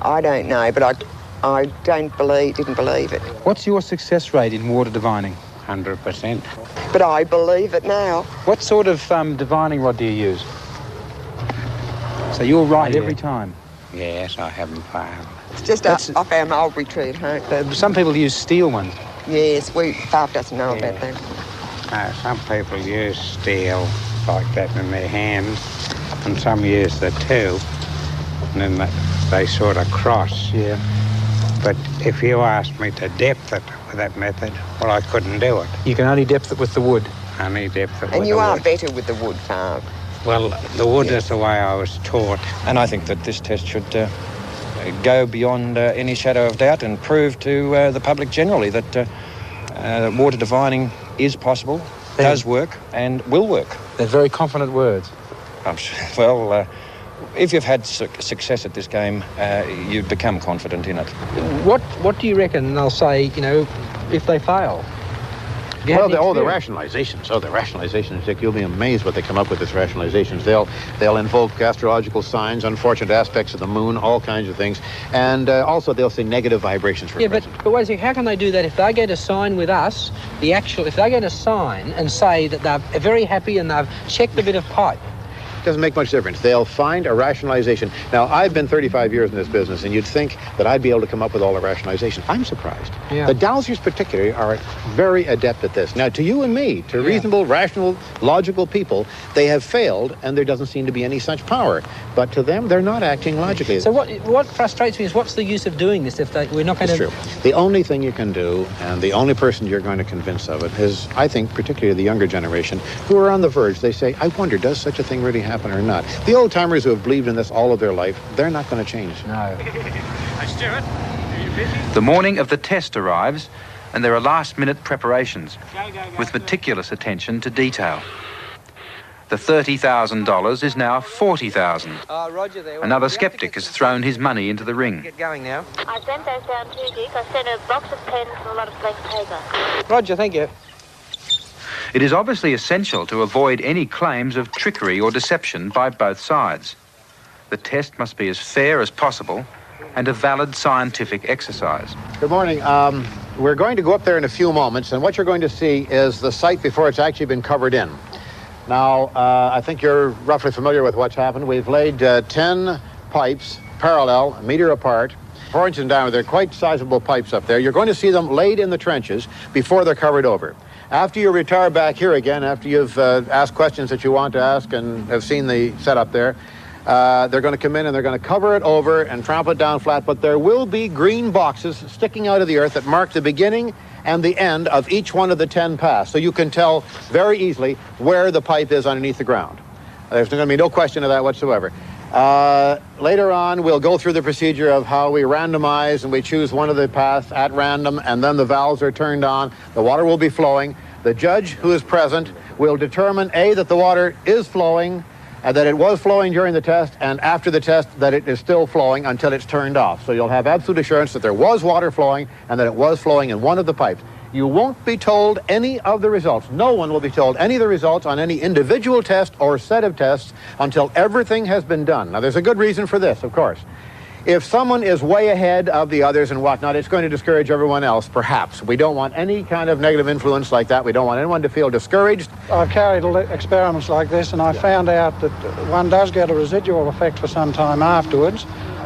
I don't know, but I didn't believe it. What's your success rate in water divining? 100%. But I believe it now. What sort of divining rod do you use? So you're right every time? Yes, I haven't failed. It's just off our mulberry tree at home. Some people use steel ones. Yes, Bob doesn't know about that. Some people use steel like that in their hands, and some use the two, and then they sort of cross. Yeah. But if you asked me to depth it with that method, well, I couldn't do it. You can only depth it with the wood. Only depth it with And you the are wood. better with the wood, Farm. Well, the wood is the way I was taught. And I think that this test should go beyond any shadow of doubt and prove to the public generally that water divining is possible, does work, and will work. They're very confident words. I'm sure, well, if you've had success at this game, you become confident in it. What do you reckon they'll say, you know, if they fail? Well, the rationalizations, Dick, you'll be amazed what they come up with as rationalizations. They'll invoke astrological signs, unfortunate aspects of the moon, all kinds of things. And also they'll say negative vibrations for but wait a second, how can they do that if they get a sign with us, if they get a sign and say that they're very happy and they've checked a bit of pipe? Doesn't make much difference. They'll find a rationalization. Now, I've been 35 years in this business, and you'd think that I'd be able to come up with all the rationalization. I'm surprised. Yeah. The dowsers particularly are very adept at this. Now, to you and me, to reasonable, rational, logical people, they have failed, and there doesn't seem to be any such power. But to them, they're not acting logically. So what frustrates me is what's the use of doing this if we're not going to... It's true. The only thing you can do, and the only person you're going to convince of it is, I think, particularly the younger generation, who are on the verge. They say, I wonder, does such a thing really happen or not? The old-timers who have believed in this all of their life, they're not going to change. No. Stuart, are you busy? The morning of the test arrives, and there are last-minute preparations with meticulous attention to detail. The $30,000 is now $40,000. Roger there. Another skeptic has thrown his money into the ring. Get going now. I sent those down too, Dick. I sent a box of pens and a lot of blank paper. Roger, thank you. It is obviously essential to avoid any claims of trickery or deception by both sides. The test must be as fair as possible and a valid scientific exercise. Good morning. We're going to go up there in a few moments, and what you're going to see is the site before it's actually been covered in. Now, I think you're roughly familiar with what's happened. We've laid 10 pipes parallel, a meter apart, 4 inches in diameter. They're quite sizable pipes up there. You're going to see them laid in the trenches before they're covered over. After you retire back here again, after you've asked questions that you want to ask and have seen the setup there, they're going to come in and they're going to cover it over and trample it down flat, but there will be green boxes sticking out of the earth that mark the beginning and the end of each one of the 10 paths. So you can tell very easily where the pipe is underneath the ground. There's going to be no question of that whatsoever. Later on, we'll go through the procedure of how we randomize and we choose one of the paths at random, and then the valves are turned on. The water will be flowing. The judge who is present will determine, A, that the water is flowing, and that it was flowing during the test, and after the test, that it is still flowing until it's turned off. So you'll have absolute assurance that there was water flowing and that it was flowing in one of the pipes. You won't be told any of the results. No one will be told any of the results on any individual test or set of tests until everything has been done. Now, there's a good reason for this, of course. If someone is way ahead of the others and whatnot, it's going to discourage everyone else, perhaps. We don't want any kind of negative influence like that. We don't want anyone to feel discouraged. I've carried experiments like this, and I found out that one does get a residual effect for some time afterwards.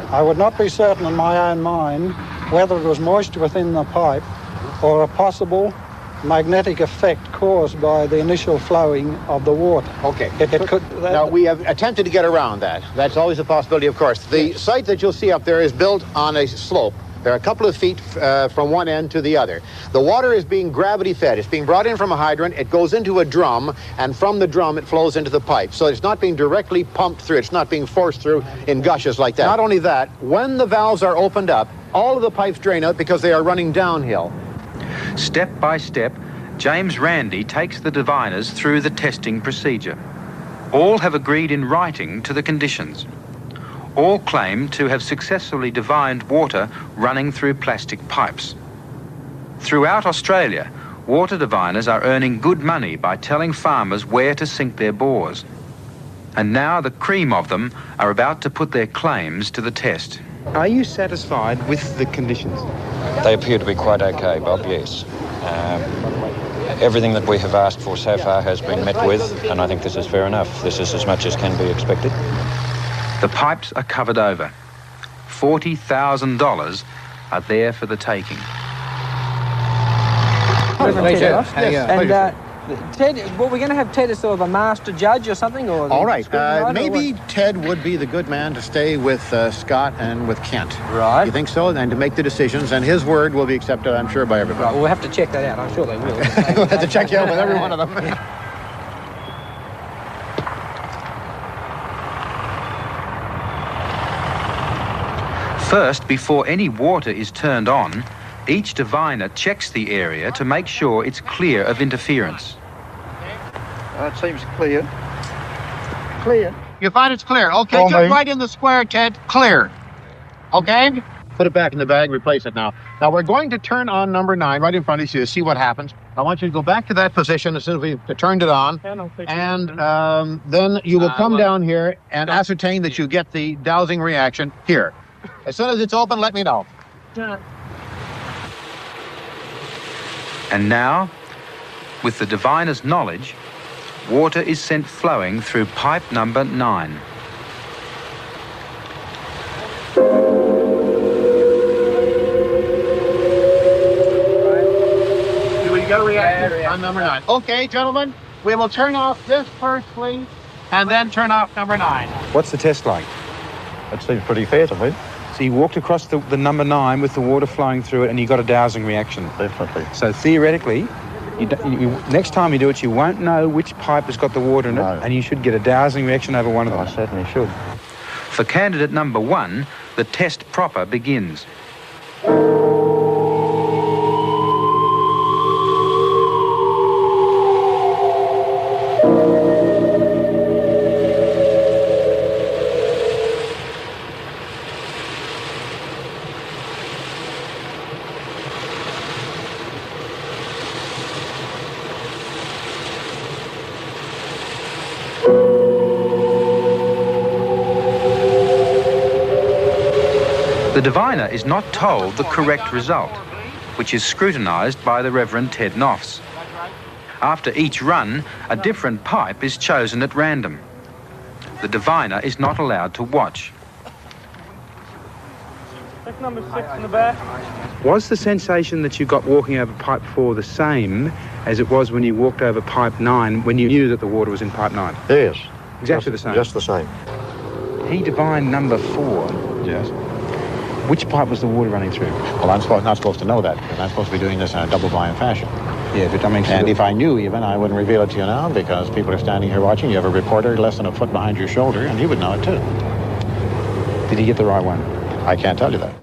I would not be certain in my own mind whether it was moisture within the pipe or a possible magnetic effect caused by the initial flowing of the water. Okay. Now, we have attempted to get around that. That's always a possibility, of course. The site that you'll see up there is built on a slope. There are a couple of feet from one end to the other. The water is being gravity fed. It's being brought in from a hydrant. It goes into a drum, and from the drum it flows into the pipe. So it's not being directly pumped through. It's not being forced through in gushes like that. Not only that, when the valves are opened up, all of the pipes drain out because they are running downhill. Step by step, James Randi takes the diviners through the testing procedure. All have agreed in writing to the conditions. All claim to have successfully divined water running through plastic pipes. Throughout Australia, water diviners are earning good money by telling farmers where to sink their bores. And now the cream of them are about to put their claims to the test. Are you satisfied with the conditions? They appear to be quite okay, Bob, yes. Everything that we have asked for so far has been met with, and I think this is fair enough. This is as much as can be expected. The pipes are covered over. $40,000 are there for the taking. Ted, well, we're going to have Ted as sort of a master judge or something? Or all right. Maybe Ted would be the good man to stay with Scott and with Kent. Right. You think so? And to make the decisions, and his word will be accepted, I'm sure, by everybody. Right, we'll have to check that out. I'm sure they will. We'll have to check you out with every one of them. First, before any water is turned on, each diviner checks the area to make sure it's clear of interference. It seems clear. Clear. You find it's clear. Okay, jump right in the square, Ted. Clear. Okay? Put it back in the bag, replace it now. Now, we're going to turn on number 9 right in front of you to see what happens. I want you to go back to that position as soon as we've turned it on. And then you will come down here and ascertain that you get the dowsing reaction here. As soon as it's open, let me know. And now, with the diviner's knowledge, water is sent flowing through pipe number 9. We got a reaction on number 9. Okay, gentlemen, we will turn off this first, please, and then turn off number 9. What's the test like? That seems pretty fair to me. So you walked across the number 9 with the water flowing through it and you got a dowsing reaction. Definitely. So theoretically, next time you do it, you won't know which pipe has got the water in it, and you should get a dowsing reaction over one of them. I certainly should. For candidate number 1, the test proper begins. The diviner is not told the correct result, which is scrutinised by the Reverend Ted Noffs. After each run, a different pipe is chosen at random. The diviner is not allowed to watch. That's number 6 in the back. Was the sensation that you got walking over pipe 4 the same as it was when you walked over pipe 9 when you knew that the water was in pipe 9? Yes. Exactly the same? Just the same. He divined number 4. Yes. Which pipe was the water running through? Well, I'm not supposed to know that, because I'm supposed to be doing this in a double-blind fashion. Yeah, but I mean... And if I knew even, I wouldn't reveal it to you now, because people are standing here watching. You have a reporter less than a foot behind your shoulder, and he would know it too. Did he get the right one? I can't tell you that.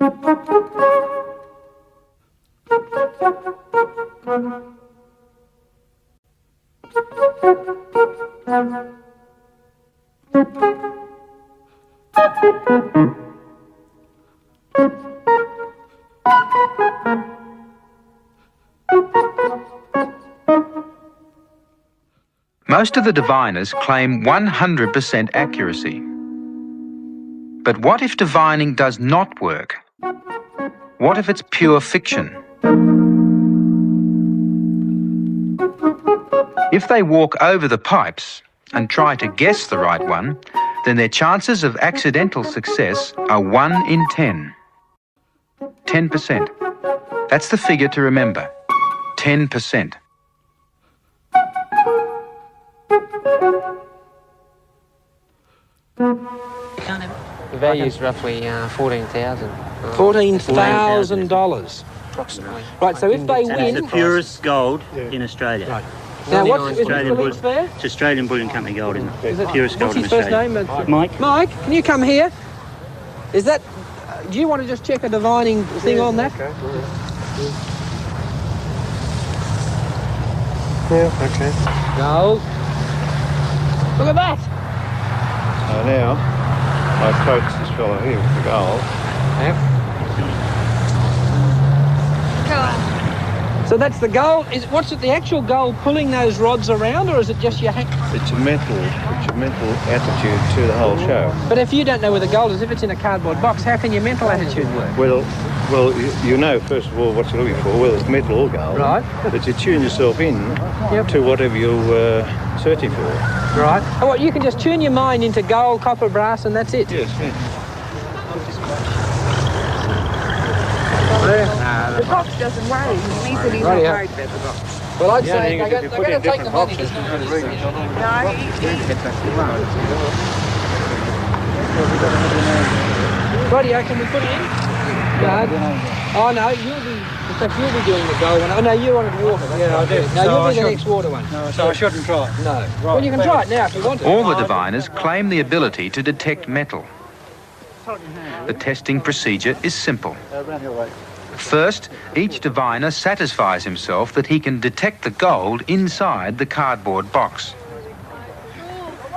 Most of the diviners claim 100% accuracy. But what if divining does not work? What if it's pure fiction? If they walk over the pipes and try to guess the right one, then their chances of accidental success are 1 in 10. 10%. That's the figure to remember. 10%. The value is roughly $14,000. $14,000 approximately. Right, so if they And win... it's the purest gold in Australia. Right. Now, what is Australian the link there? It's Australian Bullion Company gold, isn't it? Is it Purest gold in what's his first Australia. name? Mike. Mike, can you come here? Is that... do you want to just check a divining thing on that? Yeah, okay. Gold. Look at that. So now, I focus this fellow here with the gold. So that's the gold. What's it? The actual gold pulling those rods around, or is it just your hand? It's a mental attitude to the whole show. But if you don't know where the gold is, if it's in a cardboard box, how can your mental attitude work? Well, you know first of all what you're looking for, whether it's metal or gold. Right. But you tune yourself in to whatever you're searching for. Right. Oh, well, you can just tune your mind into gold, copper, brass, and that's it. Yes. The box doesn't worry. He said he's not worried about the box. Well, I'd Yeah, say if they're you going put to in take different the money. boxes, There's no you reason. Rightio, can we put it in? No. Oh, no, you'll be doing the gold one. Oh, no, you wanted water. Yeah, I did. No, So you'll I be the should- next water one. No, so I shouldn't try. No. Right. Well, you can try it now if you want to. All the diviners claim the ability to detect metal. The testing procedure is simple. First, each diviner satisfies himself that he can detect the gold inside the cardboard box.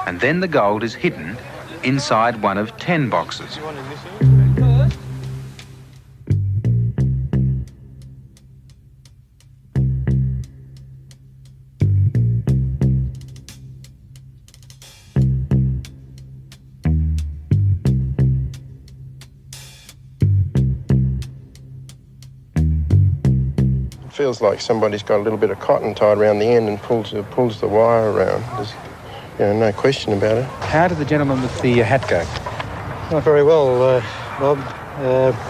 And then the gold is hidden inside one of 10 boxes. Feels like somebody's got a little bit of cotton tied around the end and pulls the wire around. There's no question about it. How did the gentleman with the hat go? Not very well, Bob.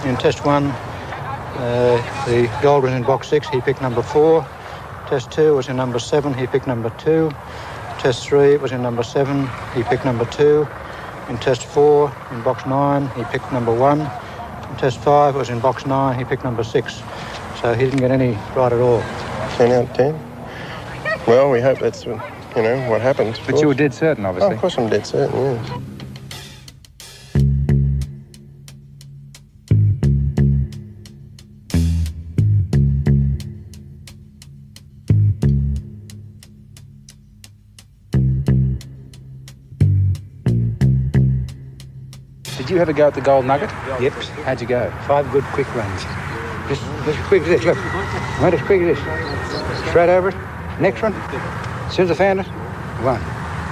In test 1, the gold was in box 6, he picked number 4. Test 2 was in number 7, he picked number 2. Test 3 was in number 7, he picked number 2. In test 4, in box 9, he picked number 1. In test 5 was in box 9, he picked number 6. So he didn't get any right at all. 10 out of 10. Well, we hope that's, what happens. But you were dead certain, obviously. Oh, of course I'm dead certain, yes. Did you have a go at the gold nugget? Yep. How'd you go? 5 good quick runs. Just as quick as this, look. Went as quick as this. Straight over it. Next one. As soon as I found it, 1.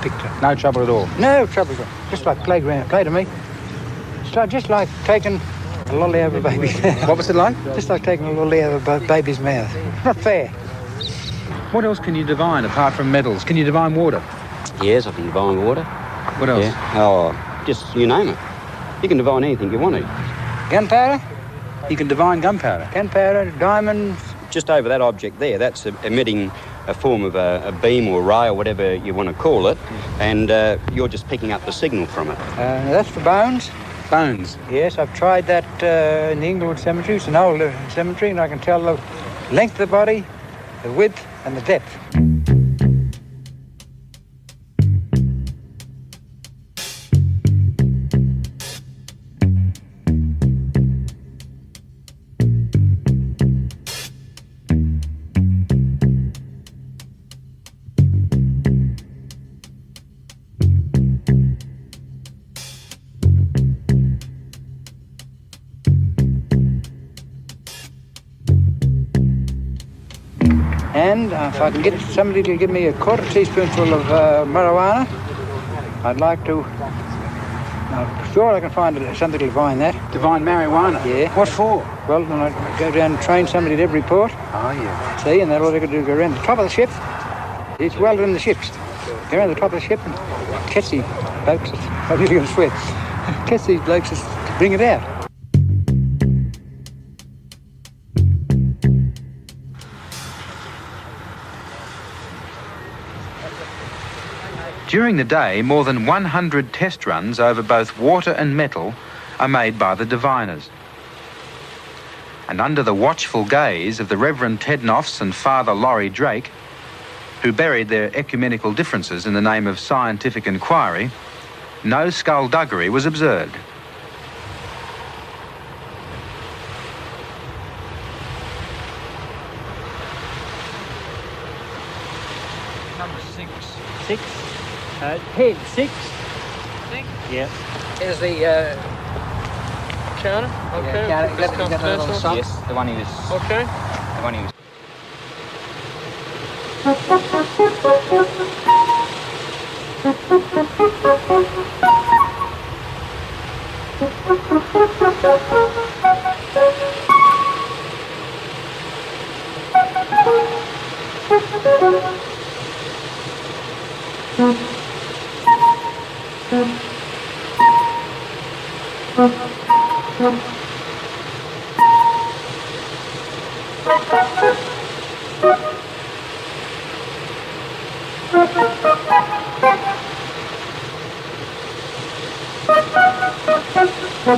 Picked it. No trouble at all? No trouble at all. Just like playground. Play to me. Just like taking a lolly out of a baby's mouth. What was it like? Just like taking a lolly out of a baby's mouth. Not fair. What else can you divine apart from metals? Can you divine water? Yes, I can divine water. What else? Yeah. Oh, just you name it. You can divine anything you want to. Gunpowder? You can divine gunpowder? Gunpowder, diamonds. Just over that object there, that's emitting a form of a beam or ray or whatever you want to call it, and you're just picking up the signal from it. That's for bones. Bones? Yes, I've tried that in the Inglewood Cemetery. It's an old cemetery, and I can tell the length of the body, the width, and the depth. And if I can get somebody to give me a quarter teaspoonful of marijuana, I'd like to. I'm sure I can find something to divine that. Divine marijuana? Yeah. What for? Well, then I'd go down and train somebody at every port. Oh, yeah. See, and then all they could do is go around the top of the ship. It's welded in the ships. Go around the top of the ship and catch these blokes. I'm really going to sweat. Catch these blokes to bring it out. During the day, more than 100 test runs over both water and metal are made by the diviners. And under the watchful gaze of the Reverend Ted Noffs and Father Laurie Drake, who buried their ecumenical differences in the name of scientific inquiry, no skullduggery was observed. Number 6. 6? Head 6. 6? Yeah. Here's the counter. Okay. Yeah, Put this got that little confidential. sock. Yes, the one he was... Okay. The one he was... Water.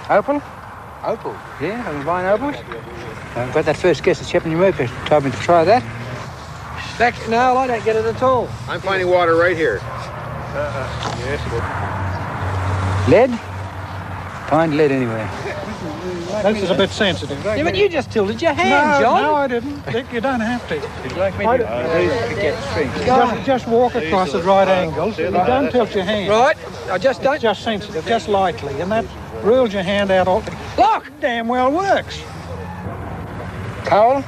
Opal? Opal? Yeah, having buying opals. I've got that first guess at Shepherd Murphy told me to try that. No, I don't get it at all. I'm finding water right here. Yes. Lead? Find lead anywhere. This is a bit sensitive. Yeah, but you just tilted your hand, John. No, I didn't. Dick, you don't have to. Just Just walk across at right angles. You don't tilt your hand. Right, I just don't. It's just sensitive, just lightly, and that rules your hand out all. Look! Damn well works. Coal?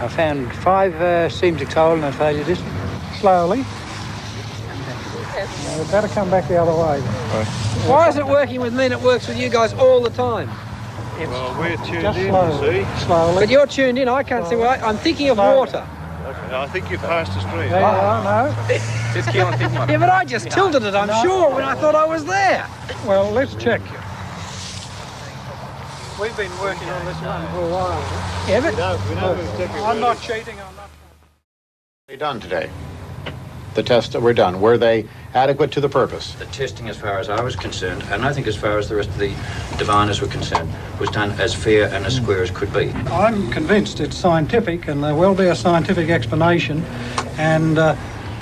I found 5 seams of coal and I failed you this. Slowly. You'd better come back the other way. Why is it working with me and it works with you guys all the time? Well, we're tuned Just in, slowly. you see. Slowly. But you're tuned in, I can't see why. I'm thinking of water. Okay, I think you passed the street. There you are, no. Just keep on thinking. Yeah, but I just tilted it, I'm sure, when I thought I was there. Well, let's check you. We've been working on this one for a while. Yeah, but I'm not cheating, I'm not. They done today? The tests that were done, were they adequate to the purpose? The testing, as far as I was concerned, and I think as far as the rest of the diviners were concerned, was done as fair and as square as could be. I'm convinced it's scientific, and there will be a scientific explanation. And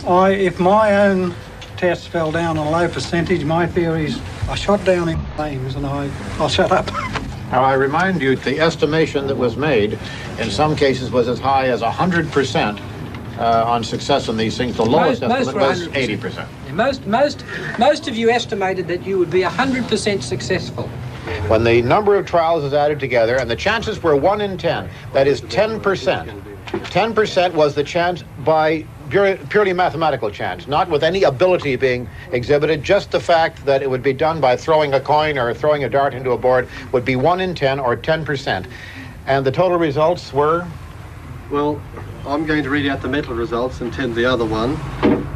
if my own tests fell down a low percentage, my theories are shot down in flames, and I'll shut up. Now, I remind you, the estimation that was made in some cases was as high as 100% on success in these things. The lowest estimate was 80%. Most of you estimated that you would be 100% successful. When the number of trials is added together, and the chances were 1 in 10, that is 10%. 10% was the chance by purely mathematical chance, not with any ability being exhibited. Just the fact that it would be done by throwing a coin or throwing a dart into a board would be 1 in 10 or 10%. And the total results were? Well, I'm going to read out the metal results and Ted the other one.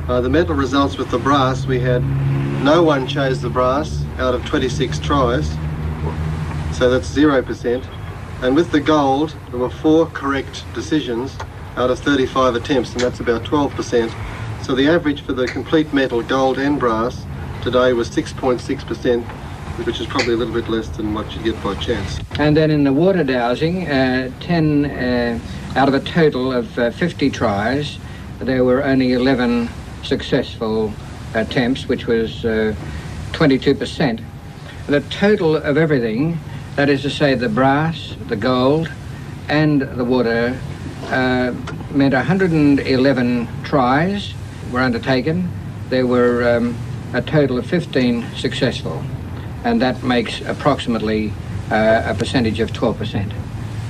The metal results with the brass, we had no one chose the brass out of 26 tries, so that's 0%. And with the gold, there were 4 correct decisions out of 35 attempts, and that's about 12%. So the average for the complete metal, gold and brass, today was 6.6%, which is probably a little bit less than what you get by chance. And then in the water dowsing, 10 out of a total of 50 tries, there were only 11 successful attempts, which was 22%. The total of everything, that is to say the brass, the gold, and the water, meant 111 tries were undertaken. There were a total of 15 successful, and that makes approximately a percentage of 12%.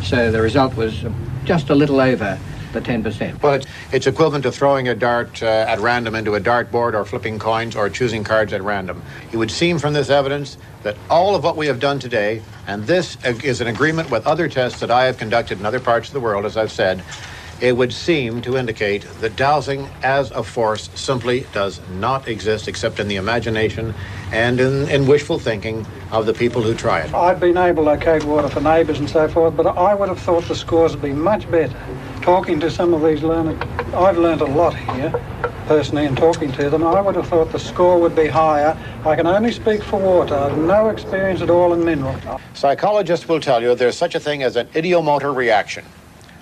So the result was just a little over the 10%. Well, it's equivalent to throwing a dart at random into a dartboard, or flipping coins, or choosing cards at random. It would seem from this evidence that all of what we have done today, and this is an agreement with other tests that I have conducted in other parts of the world, as I've said, it would seem to indicate that dowsing as a force simply does not exist except in the imagination and in wishful thinking of the people who try it. I've been able to locate water for neighbours and so forth, but I would have thought the scores would be much better. Talking to some of these learned, I've learned a lot here, personally, in talking to them. I would have thought the score would be higher. I can only speak for water. I have no experience at all in mineral. Psychologists will tell you there's such a thing as an ideomotor reaction.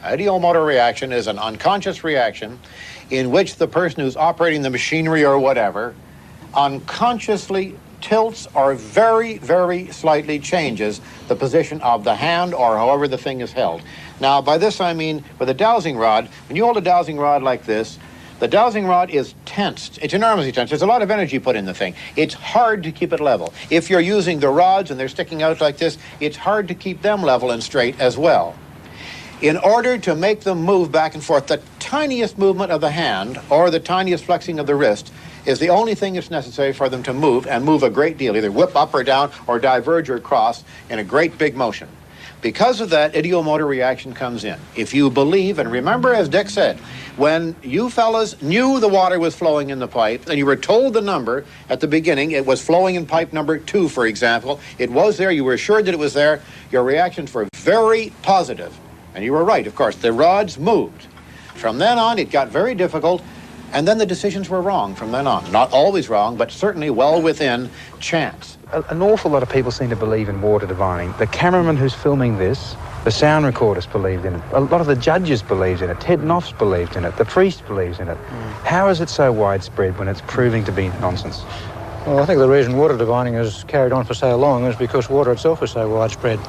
Ideomotor reaction is an unconscious reaction in which the person who's operating the machinery or whatever unconsciously tilts or very, very slightly changes the position of the hand or however the thing is held. Now, by this I mean with a dowsing rod, when you hold a dowsing rod like this, the dowsing rod is tensed. It's enormously tense. There's a lot of energy put in the thing. It's hard to keep it level. If you're using the rods and they're sticking out like this, it's hard to keep them level and straight as well. In order to make them move back and forth, the tiniest movement of the hand or the tiniest flexing of the wrist is the only thing that's necessary for them to move, and move a great deal, either whip up or down or diverge or cross in a great big motion. Because of that, ideomotor reaction comes in. If you believe, and remember, as Dick said, when you fellas knew the water was flowing in the pipe, and you were told the number at the beginning, it was flowing in pipe number 2, for example, it was there, you were assured that it was there, your reactions were very positive. And you were right, of course, the rods moved. From then on, it got very difficult, and then the decisions were wrong from then on. Not always wrong, but certainly well within chance. An awful lot of people seem to believe in water divining. The cameraman who's filming this, the sound recordist believed in it. A lot of the judges believed in it. Ted Knopf's believed in it. The priest believes in it. How is it so widespread when it's proving to be nonsense? Well, I think the reason water divining has carried on for so long is because water itself is so widespread.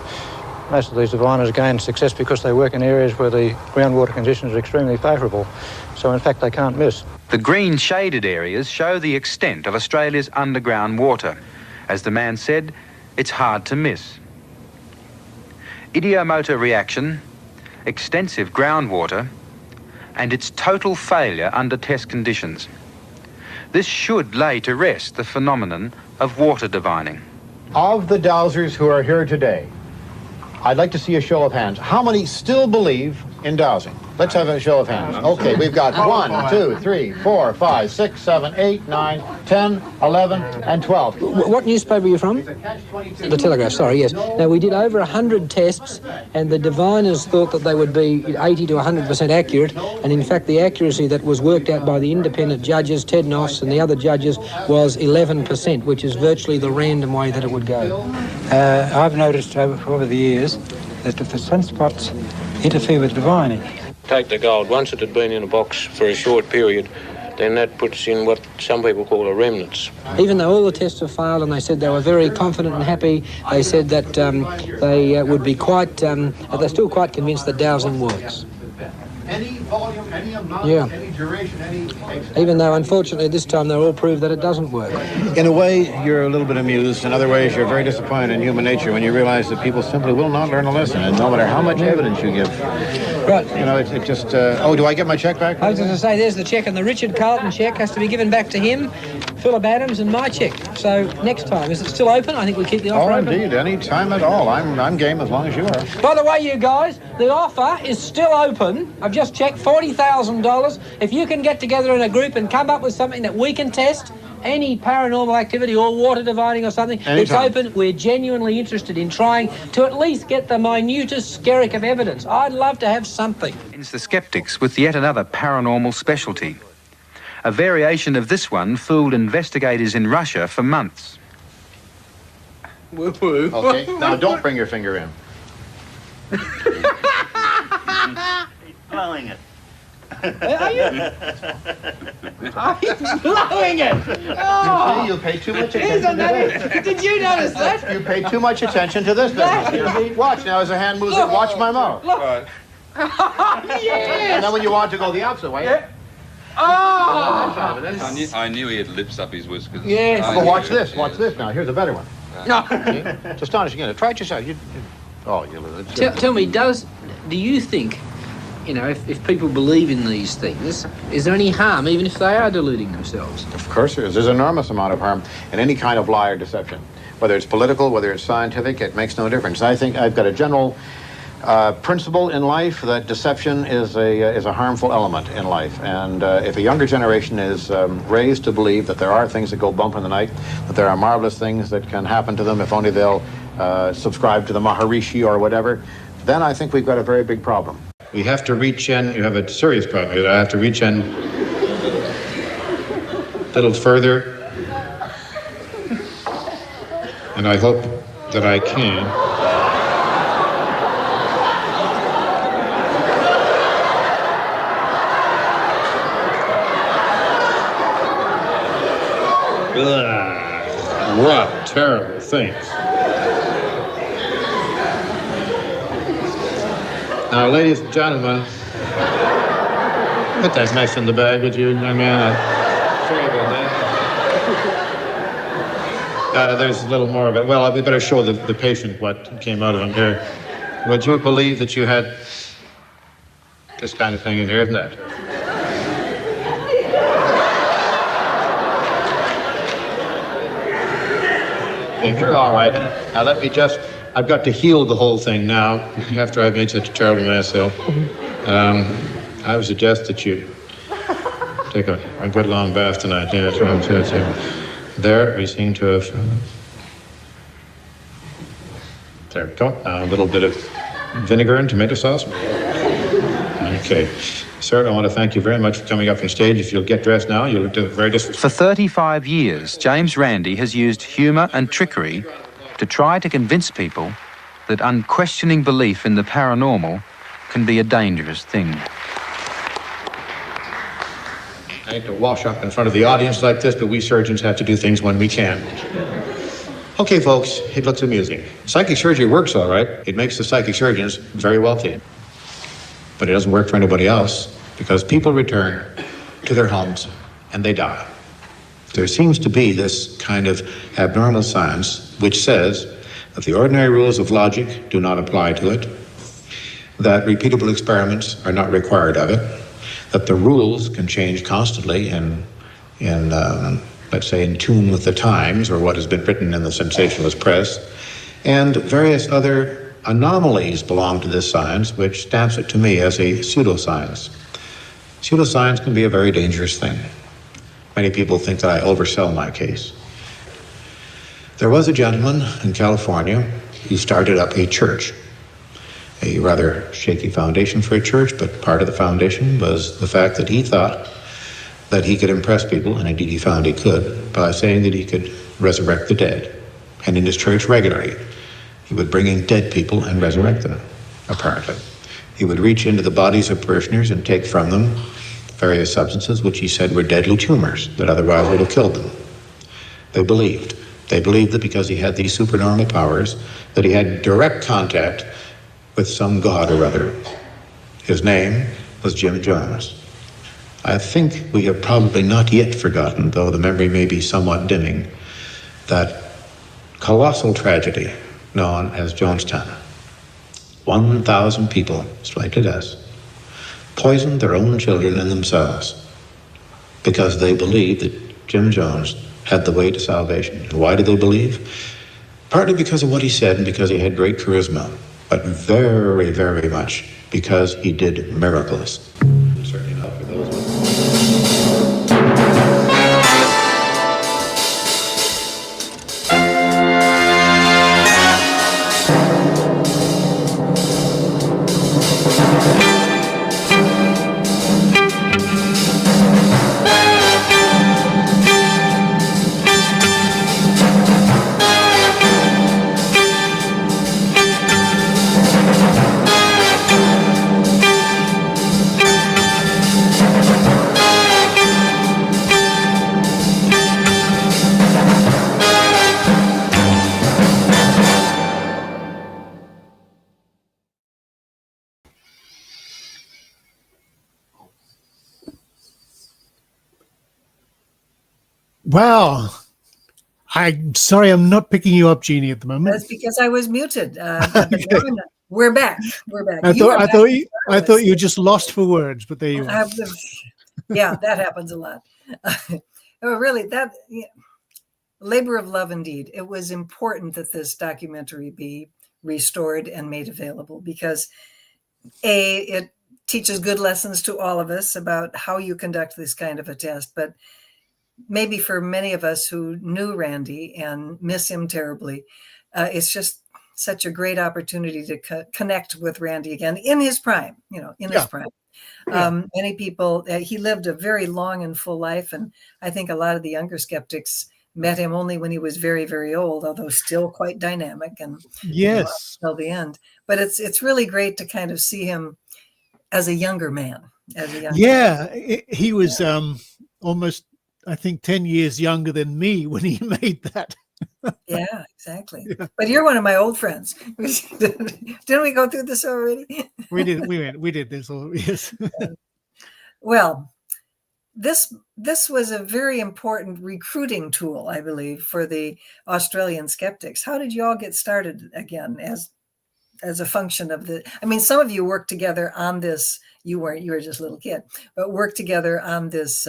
Most of these diviners gain success because they work in areas where the groundwater conditions are extremely favourable. So, in fact, they can't miss. The green shaded areas show the extent of Australia's underground water. As the man said, it's hard to miss. Ideomotor reaction, extensive groundwater, and its total failure under test conditions. This should lay to rest the phenomenon of water divining. Of the dowsers who are here today, I'd like to see a show of hands. How many still believe in dowsing? Let's have a show of hands. Okay, we've got 1, 2, 3, 4, 5, 6, 7, 8, 9, 10, 11, and 12. What newspaper are you from? The Telegraph, sorry, yes. Now, we did over 100 tests, and the diviners thought that they would be 80 to 100% accurate, and in fact, the accuracy that was worked out by the independent judges, Ted Knopf and the other judges, was 11%, which is virtually the random way that it would go. I've noticed over the years that if the sunspots interfere with divining, take the gold, once it had been in a box for a short period, then that puts in what some people call a remnants. Even though all the tests have failed and they said they were very confident and happy, they said that they would be quite, they're still quite convinced that dowsing works. Any volume, any amount, Yeah. any duration, any... Even though, unfortunately, this time they're all proved that it doesn't work. In a way, you're a little bit amused. In other ways, you're very disappointed in human nature when you realize that people simply will not learn a lesson, and no matter how much evidence you give. Right. You know, it just... oh, do I get my check back? I was going to say, there's the cheque, and the Richard Carlton cheque has to be given back to him, Philip Adams, and my cheque. So next time, is it still open? I think we keep the offer open. Oh, indeed, any time at all. I'm game as long as you are. By the way, you guys, the offer is still open. I've just checked, $40,000. If you can get together in a group and come up with something that we can test, any paranormal activity or water dividing or something, Anytime. It's open. We're genuinely interested in trying to at least get the minutest skerrick of evidence. I'd love to have something. It's the skeptics with yet another paranormal specialty. A variation of this one fooled investigators in Russia for months. Woo-woo. Okay, now don't bring your finger in. Blowing it. Are you? Are you blowing it? Oh, You pay too much Isn't attention to that this. it? Did you notice that? You pay too much attention to this business. Watch now as the hand moves it. Watch my mouth. Look. Yes. And then when you want to go the opposite way. Yeah. Oh. I knew he had lips up his whiskers. Yes. But watch this. Watch this now. Here's a better one. No. See? It's astonishing, isn't it? Try it yourself. Tell me, do you think, you know, if people believe in these things, is there any harm even if they are deluding themselves? Of course there is. There's an enormous amount of harm in any kind of lie or deception. Whether it's political, whether it's scientific, it makes no difference. I think I've got a general principle in life that deception is a harmful element in life. And if a younger generation is raised to believe that there are things that go bump in the night, that there are marvelous things that can happen to them if only they'll subscribe to the Maharishi or whatever, then I think we've got a very big problem. We have to reach in, you have a serious problem here. I have to reach in a little further. And I hope that I can. Ugh, what terrible things. Now, ladies and gentlemen, put that mess in the bag, would you, young man? Sorry about that. There's a little more of it. Well, we better show the patient what came out of him here. Would you believe that you had this kind of thing in here, isn't it? If you're all right, now let me just I've got to heal the whole thing now after I've made such a terrible mess. So I would suggest that you take a good long bath tonight. Yeah, that's what I'm saying. There, we seem to have... There we go. Now a little bit of vinegar and tomato sauce. Okay. Sir, I want to thank you very much for coming up on stage. If you'll get dressed now, you'll look very disrespectful. For 35 years, James Randi has used humour and trickery to try to convince people that unquestioning belief in the paranormal can be a dangerous thing. I hate to wash up in front of the audience like this, but we surgeons have to do things when we can. Okay, folks, it looks amusing. Psychic surgery works all right. It makes the psychic surgeons very wealthy. But it doesn't work for anybody else because people return to their homes and they die. There seems to be this kind of abnormal science which says that the ordinary rules of logic do not apply to it, that repeatable experiments are not required of it, that the rules can change constantly let's say, in tune with the times or what has been written in the sensationalist press, and various other anomalies belong to this science, which stamps it to me as a pseudoscience. Pseudoscience can be a very dangerous thing. Many people think that I oversell my case. There was a gentleman in California who started up a church, a rather shaky foundation for a church, but part of the foundation was the fact that he thought that he could impress people, and indeed he found he could, by saying that he could resurrect the dead. And in his church regularly, he would bring in dead people and resurrect them, apparently. He would reach into the bodies of parishioners and take from them various substances which he said were deadly tumors that otherwise would have killed them. They believed. They believed that because he had these supernormal powers, that he had direct contact with some god or other. His name was Jim Jones. I think we have probably not yet forgotten, though the memory may be somewhat dimming, that colossal tragedy known as Jonestown. 1,000 people, straight to death, poisoned their own children and themselves because they believed that Jim Jones had the way to salvation. And why did they believe? Partly because of what he said and because he had great charisma, but very, very much because he did miracles. Certainly not for those ones. Wow. I'm sorry, I'm not picking you up, Jeannie, at the moment. That's because I was muted. Okay. We're back. We're back. I thought you just lost for words, but there you are. Yeah, that happens a lot. Really, labor of love indeed. It was important that this documentary be restored and made available because it teaches good lessons to all of us about how you conduct this kind of a test, but maybe for many of us who knew Randi and miss him terribly, it's just such a great opportunity to connect with Randi again in his prime, his prime. Many people, he lived a very long and full life. And I think a lot of the younger skeptics met him only when he was very, very old, although still quite dynamic and yes, till the end. But it's really great to kind of see him as a younger man. He was almost, I think, 10 years younger than me when he made that. Yeah, exactly. Yeah. But you're one of my old friends. Didn't we go through this already? We did this already. Yes. Well, this was a very important recruiting tool, I believe, for the Australian Skeptics. How did you all get started again as a function of some of you worked together on this. You were just a little kid, but worked together on this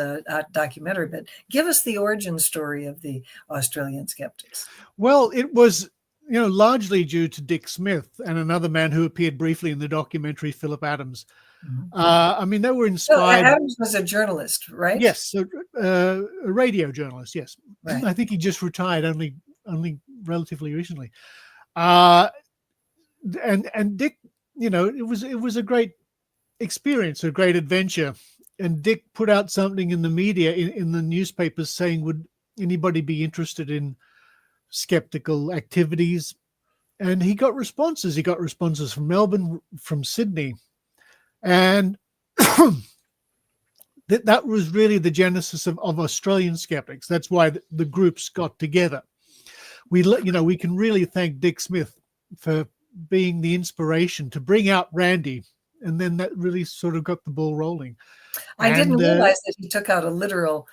documentary. But give us the origin story of the Australian Skeptics. Well, it was largely due to Dick Smith and another man who appeared briefly in the documentary, Philip Adams. I mean, they were inspired. Adams was a journalist, right? Yes, a radio journalist. Yes, right. I think he just retired only relatively recently. And Dick, it was a great experience, a great adventure. And Dick put out something in the media, in the newspapers, saying, would anybody be interested in skeptical activities? And he got responses. He got responses from Melbourne, from Sydney. And that was really the genesis of Australian Skeptics. That's why the groups got together. We can really thank Dick Smith for being the inspiration to bring out Randi. And then that really sort of got the ball rolling. I didn't realize that he took out a literal,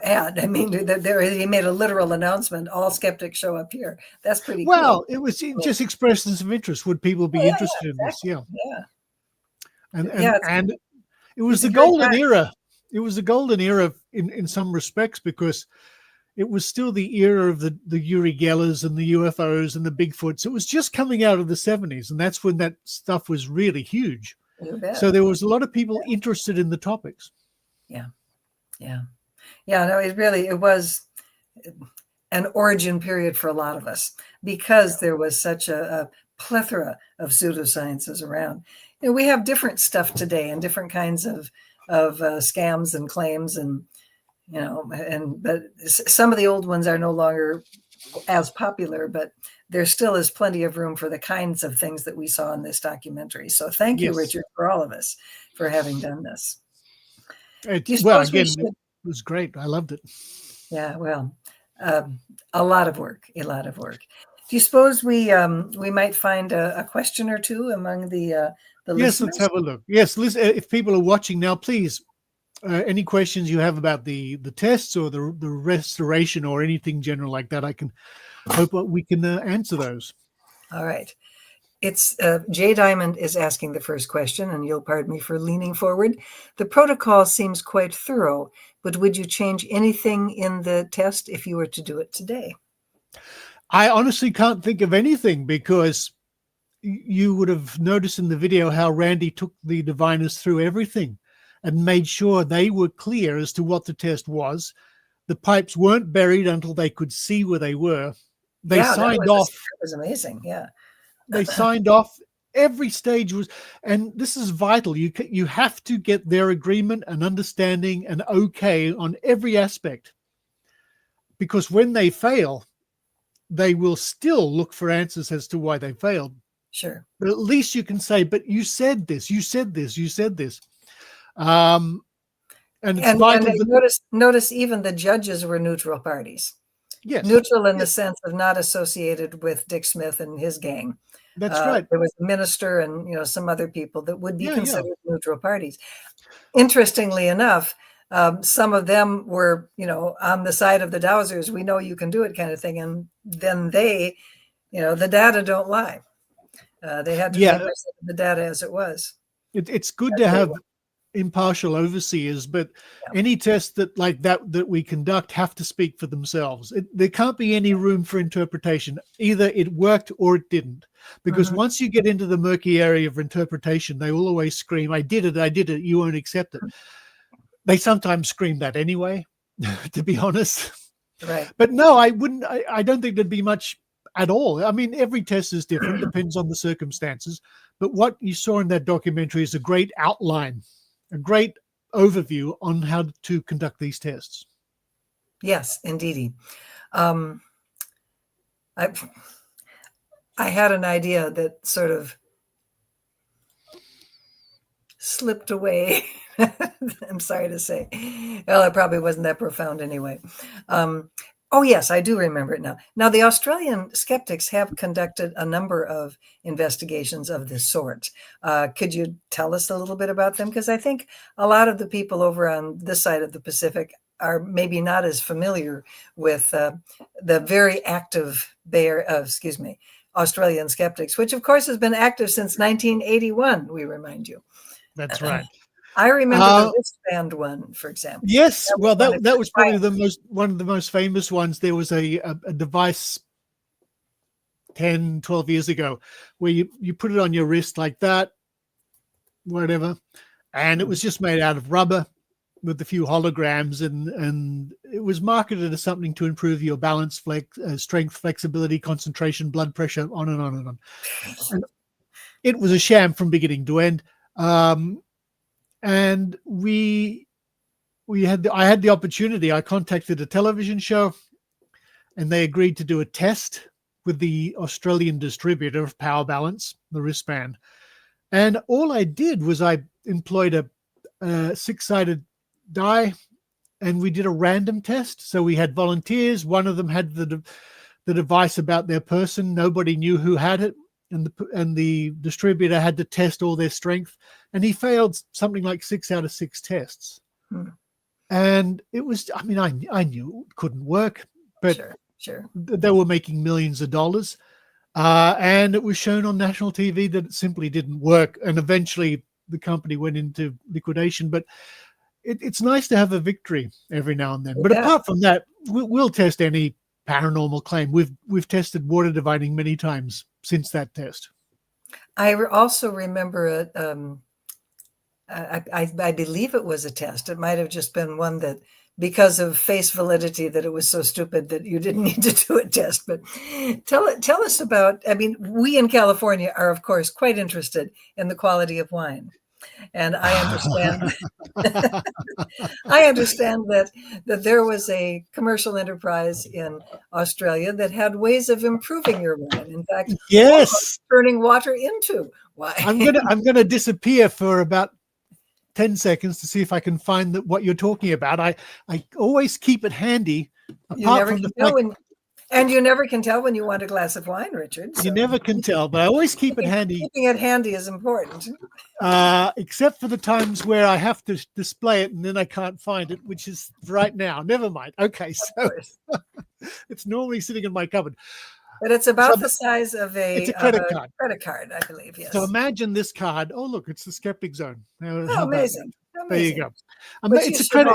ad. I mean, he made a literal announcement. All skeptics show up here. That's pretty cool. Well, it was just expressions of interest. Would people be interested in this? Yeah. And it was the golden era. It was the golden era in some respects, because it was still the era of the Uri Gellers and the UFOs and the Bigfoots. It was just coming out of the 70s, and that's when that stuff was really huge. So there was a lot of people interested in the topics. Yeah. No, it was an origin period for a lot of us, because there was such a plethora of pseudosciences around. We have different stuff today and different kinds of scams and claims, and but some of the old ones are no longer as popular, but there still is plenty of room for the kinds of things that we saw in this documentary. So thank you, Richard, for all of us for having done this. It was great. I loved it. Yeah, well, a lot of work. Do you suppose we might find a question or two among the listeners? Yes, let's have a look. Yes, if people are watching now, please, any questions you have about the tests or the restoration or anything general like that, I can hope we can answer those. All right. It's Jay Diamond is asking the first question, and you'll pardon me for leaning forward. The protocol seems quite thorough, but would you change anything in the test if you were to do it today? I honestly can't think of anything, because you would have noticed in the video how Randi took the diviners through everything and made sure they were clear as to what the test was. The pipes weren't buried until they could see where they were. They signed off. It was amazing. Yeah. They signed off. Every stage was, and this is vital. You have to get their agreement and understanding and okay on every aspect, because when they fail, they will still look for answers as to why they failed. Sure. But at least you can say, but you said this, you said this, you said this. And notice even the judges were neutral parties. Yes. Neutral in the sense of not associated with Dick Smith and his gang. That's right. There was a minister and some other people that would be considered neutral parties. Interestingly enough, some of them were, on the side of the dowsers, we know you can do it kind of thing. And then they, the data don't lie. They had to take the data as it was. It's good to have impartial overseers, but any test that we conduct have to speak for themselves. There can't be any room for interpretation. Either it worked or it didn't, because once you get into the murky area of interpretation, they will always scream, I did it, you won't accept it. They sometimes scream that anyway, to be honest. Right. But no, I wouldn't. I don't think there'd be much at all. I mean, every test is different, depends on the circumstances. But what you saw in that documentary is a great outline, a great overview on how to conduct these tests. Yes, indeedy. I had an idea that sort of slipped away. I'm sorry to say. Well, it probably wasn't that profound anyway. Oh, yes, I do remember it now. Now, the Australian Skeptics have conducted a number of investigations of this sort. Could you tell us a little bit about them? Because I think a lot of the people over on this side of the Pacific are maybe not as familiar with the very active Australian Skeptics, which, of course, has been active since 1981, we remind you. That's right. I remember the wristband one, for example. Yes, that was probably one of the most famous ones. There was a device 10, 12 years ago, where you put it on your wrist like that, whatever, and it was just made out of rubber with a few holograms, and it was marketed as something to improve your balance, strength, flexibility, concentration, blood pressure, on and on and on. And it was a sham from beginning to end. And I had the opportunity. I contacted a television show, and they agreed to do a test with the Australian distributor of Power Balance, the wristband. And all I did was I employed a 6-sided die, and we did a random test. So we had volunteers. One of them had the device about their person. Nobody knew who had it. And the distributor had to test all their strength. And he failed something like 6 out of 6 tests. And it was, I mean, I knew it couldn't work, but sure. They were making millions of dollars. And it was shown on national TV that it simply didn't work. And eventually the company went into liquidation. But it's nice to have a victory every now and then. But apart from that, we'll test any paranormal claim. We've tested water divining many times since that test. I also remember I believe it was a test. It might have just been one that, because of face validity, that it was so stupid that you didn't need to do a test. But tell us about, I mean, we in California are, of course, quite interested in the quality of wine. And I understand I understand that there was a commercial enterprise in Australia that had ways of improving your wine. In fact, yes, turning water into wine. I'm gonna disappear for about 10 seconds to see if I can find what you're talking about. I always keep it handy. And you never can tell when you want a glass of wine, Richard. So. You never can tell, but I always keep it handy. Keeping it handy is important. Except for the times where I have to display it and then I can't find it, which is right now. Never mind. Okay, so it's normally sitting in my cupboard. But it's about the size of it's a credit card. Credit card, I believe, yes. So imagine this card. Oh, look, it's the Skeptic Zone. Oh, amazing. There you go. It's a credit.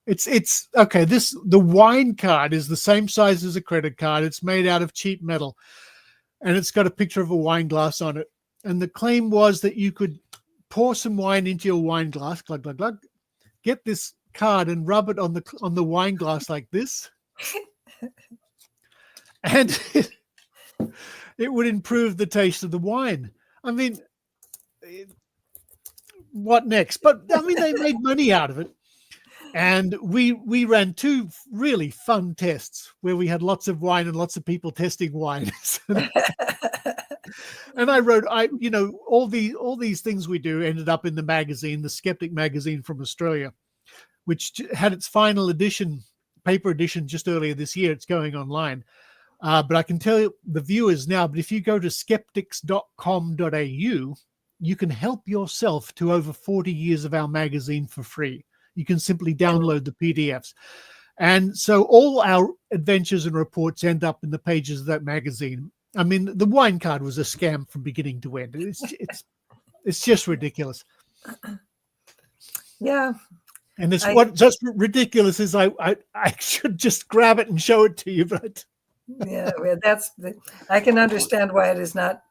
It's okay. The wine card is the same size as a credit card. It's made out of cheap metal, and it's got a picture of a wine glass on it. And the claim was that you could pour some wine into your wine glass, glug glug glug, get this card and rub it on the wine glass like this, and it would improve the taste of the wine. I mean, what next? But I mean, they made money out of it. And we ran 2 really fun tests where we had lots of wine and lots of people testing wine. And I wrote, all these things we do ended up in the magazine, the Skeptic magazine from Australia, which had its final edition, paper edition, just earlier this year. It's going online. But I can tell you the viewers now, but if you go to skeptics.com.au, you can help yourself to over 40 years of our magazine for free. You can simply download the PDFs. And so all our adventures and reports end up in the pages of that magazine. I mean, the wine card was a scam from beginning to end. It's just ridiculous. Yeah. And what's just ridiculous is I should just grab it and show it to you, but yeah, I can understand why it is not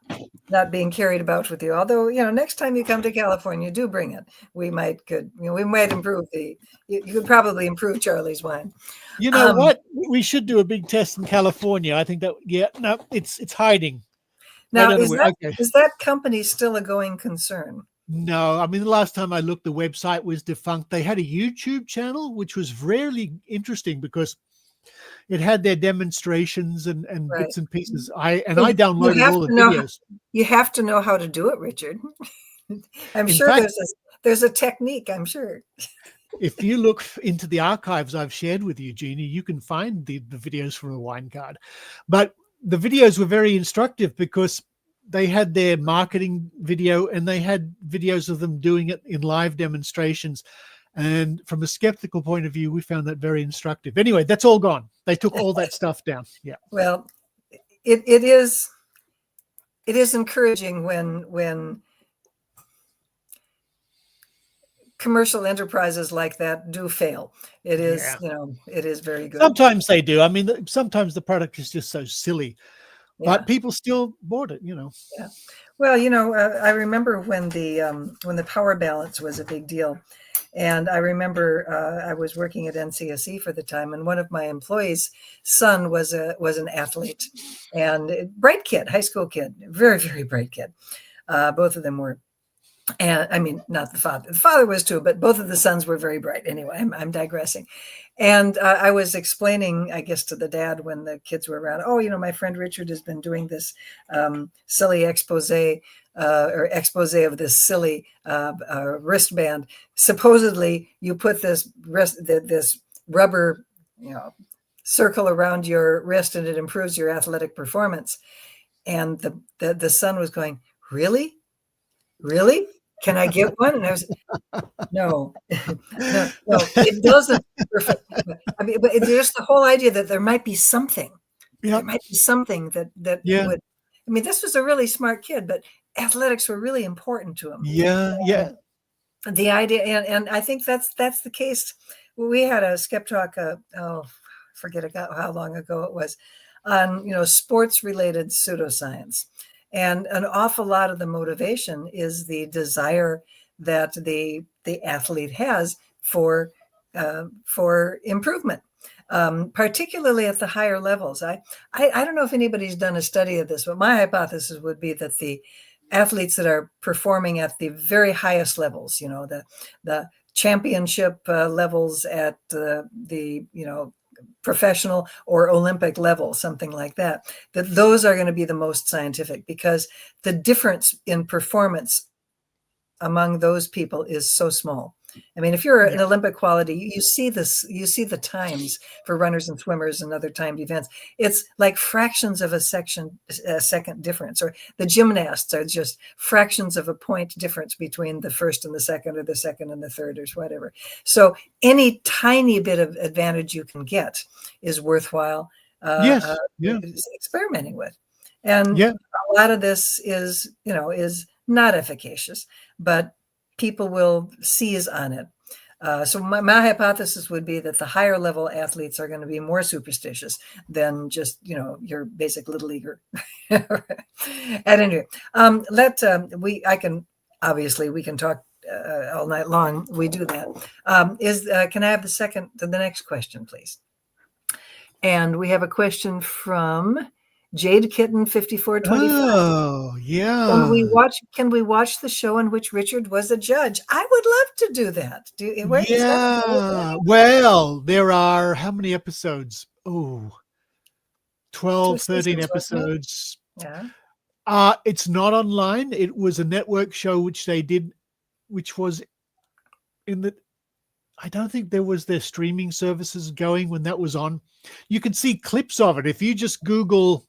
being carried about with you. Although, next time you come to California, do bring it. We might improve you could probably improve Charlie's wine. You know what? We should do a big test in California. I think that, it's hiding. Now, is that company still a going concern? No, I mean, the last time I looked, the website was defunct. They had a YouTube channel, which was really interesting because it had their demonstrations and right. bits and pieces. I downloaded all the videos. You have to know how to do it, Richard. I'm sure there's a technique, I'm sure. If you look into the archives I've shared with you, Jeannie, you can find the videos from the wine card. But the videos were very instructive because they had their marketing video and they had videos of them doing it in live demonstrations. And from a skeptical point of view, we found that very instructive. Anyway, that's all gone. They took all that stuff down. Yeah. Well, it is encouraging when commercial enterprises like that do fail. It is, it is very good. Sometimes they do. I mean, sometimes the product is just so silly. but people still bought it, you know. Yeah. Well, you know, I remember when the power balance was a big deal. And I remember I was working at NCSE for the time, and one of my employees' son was an athlete, and a bright kid, high school kid, very, very bright kid. Both of them were. And I mean, not the father. The father was too, but both of the sons were very bright. Anyway, I'm digressing. And I was explaining, I guess, to the dad when the kids were around, oh, you know, my friend Richard has been doing this silly expose of this silly wristband. Supposedly, you put this rubber, you know, circle around your wrist, and it improves your athletic performance. And the son was going, really? Really? Can I get one? And I was, no, no, it doesn't. I mean, but there's the whole idea that there might be something. Yep. There might be something that would. I mean, this was a really smart kid, but athletics were really important to him. Yeah, yeah. The idea, and I think that's the case. We had a Skep Talk. Forget how long ago it was, on sports related pseudoscience. And an awful lot of the motivation is the desire that the athlete has for improvement, particularly at the higher levels. I don't know if anybody's done a study of this, but my hypothesis would be that the athletes that are performing at the very highest levels, the championship levels at the professional or Olympic level, something like that those are going to be the most scientific, because the difference in performance among those people is so small. I mean, if you're an Olympic quality, you see the times for runners and swimmers and other timed events. It's like fractions of a second difference, or the gymnasts are just fractions of a point difference between the first and the second, or the second and the third, or whatever. So any tiny bit of advantage you can get is worthwhile experimenting with. And a lot of this is not efficacious, but people will seize on it. So my hypothesis would be that the higher level athletes are going to be more superstitious than just, your basic little leaguer. At any rate, we can talk all night long. We do that. Can I have the next question, please? And we have a question from Jade Kitten 5425. Oh, yeah. Can we watch the show in which Richard was a judge? I would love to do that. Well, there are how many episodes? 12, 13 episodes. Yeah. It's not online. It was a network show which they did, which was I don't think there was their streaming services going when that was on. You can see clips of it if you just Google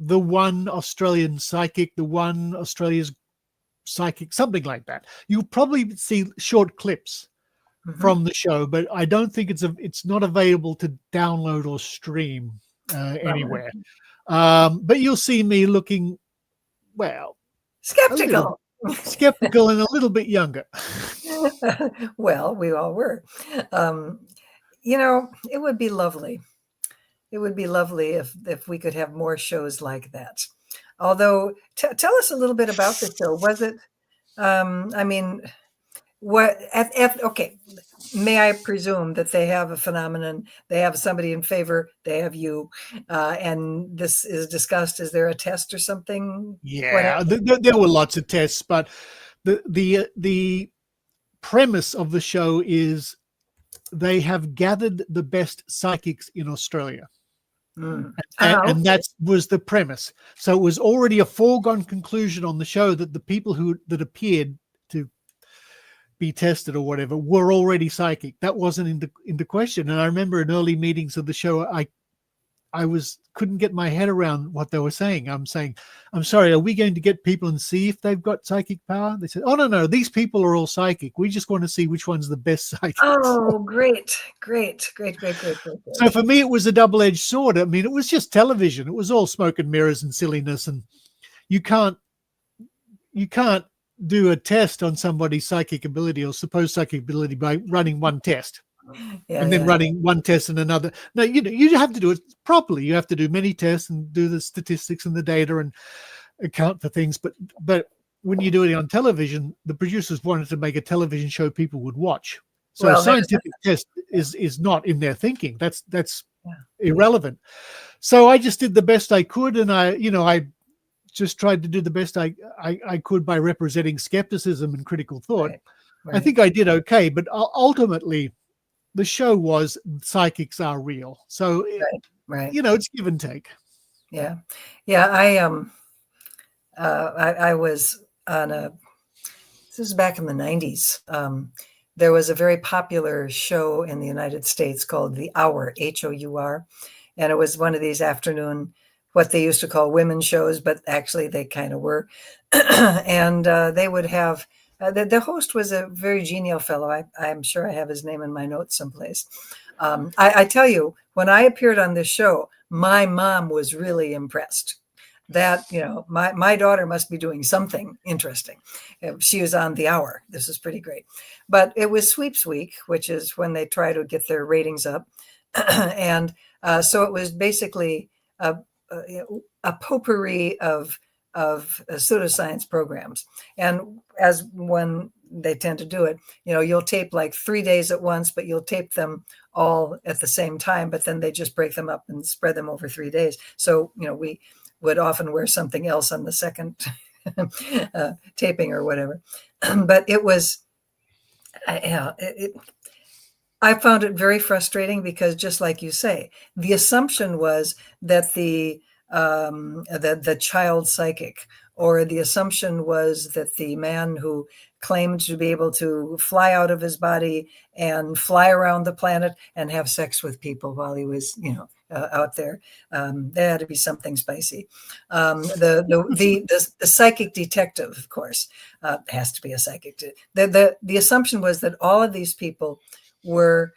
the one Australian psychic, the one Australia's psychic, something like that. You'll probably see short clips from the show, but I don't think it's not available to download or stream anywhere. But you'll see me looking, skeptical and a little bit younger. Well, we all were. It would be lovely. It would be lovely if we could have more shows like that. Although, tell us a little bit about the show. Was it? Okay. May I presume that they have a phenomenon? They have somebody in favor. They have you, and this is discussed. Is there a test or something? Yeah, there were lots of tests, but the premise of the show is they have gathered the best psychics in Australia. And that was the premise. So it was already a foregone conclusion on the show that the people that appeared to be tested or whatever were already psychic. That wasn't into question. And I remember in early meetings of the show, I couldn't get my head around what they were saying. I'm saying, I'm sorry, are we going to get people and see if they've got psychic power? They said, oh, no, these people are all psychic. We just want to see which one's the best psychic. Oh, great. So for me, it was a double-edged sword. I mean, it was just television. It was all smoke and mirrors and silliness. And you can't do a test on somebody's psychic ability or supposed psychic ability by running one test. and then running one test and another. No, you have to do it properly. You have to do many tests and do the statistics and the data and account for things. But when you do it on television, the producers wanted to make a television show people would watch. So a scientific test is not in their thinking. That's irrelevant. So I just did the best I could, and I just tried to do the best I could by representing skepticism and critical thought. Right. I think I did okay, but ultimately the show was psychics are real. So it's give and take. Yeah. I was on this is back in the 90s. There was a very popular show in the United States called The Hour, H-O-U-R. And it was one of these afternoon, what they used to call women's shows, but actually they kind of were. And they would have, the host was a very genial fellow. I'm sure I have his name in my notes someplace. I tell you, when I appeared on this show, my mom was really impressed that, my daughter must be doing something interesting. She was on The Hour. This is pretty great. But it was sweeps week, which is when they try to get their ratings up. And so it was basically a potpourri of pseudoscience programs. And as when they tend to do it, you'll tape like 3 days at once, but you'll tape them all at the same time, but then they just break them up and spread them over 3 days. So, we would often wear something else on the second taping or whatever. But it was, I found it very frustrating because, just like you say, the assumption was that the child psychic, or the assumption was that the man who claimed to be able to fly out of his body and fly around the planet and have sex with people while he was, out there, there had to be something spicy. The psychic detective, of course, has to be a psychic. The assumption was that all of these people were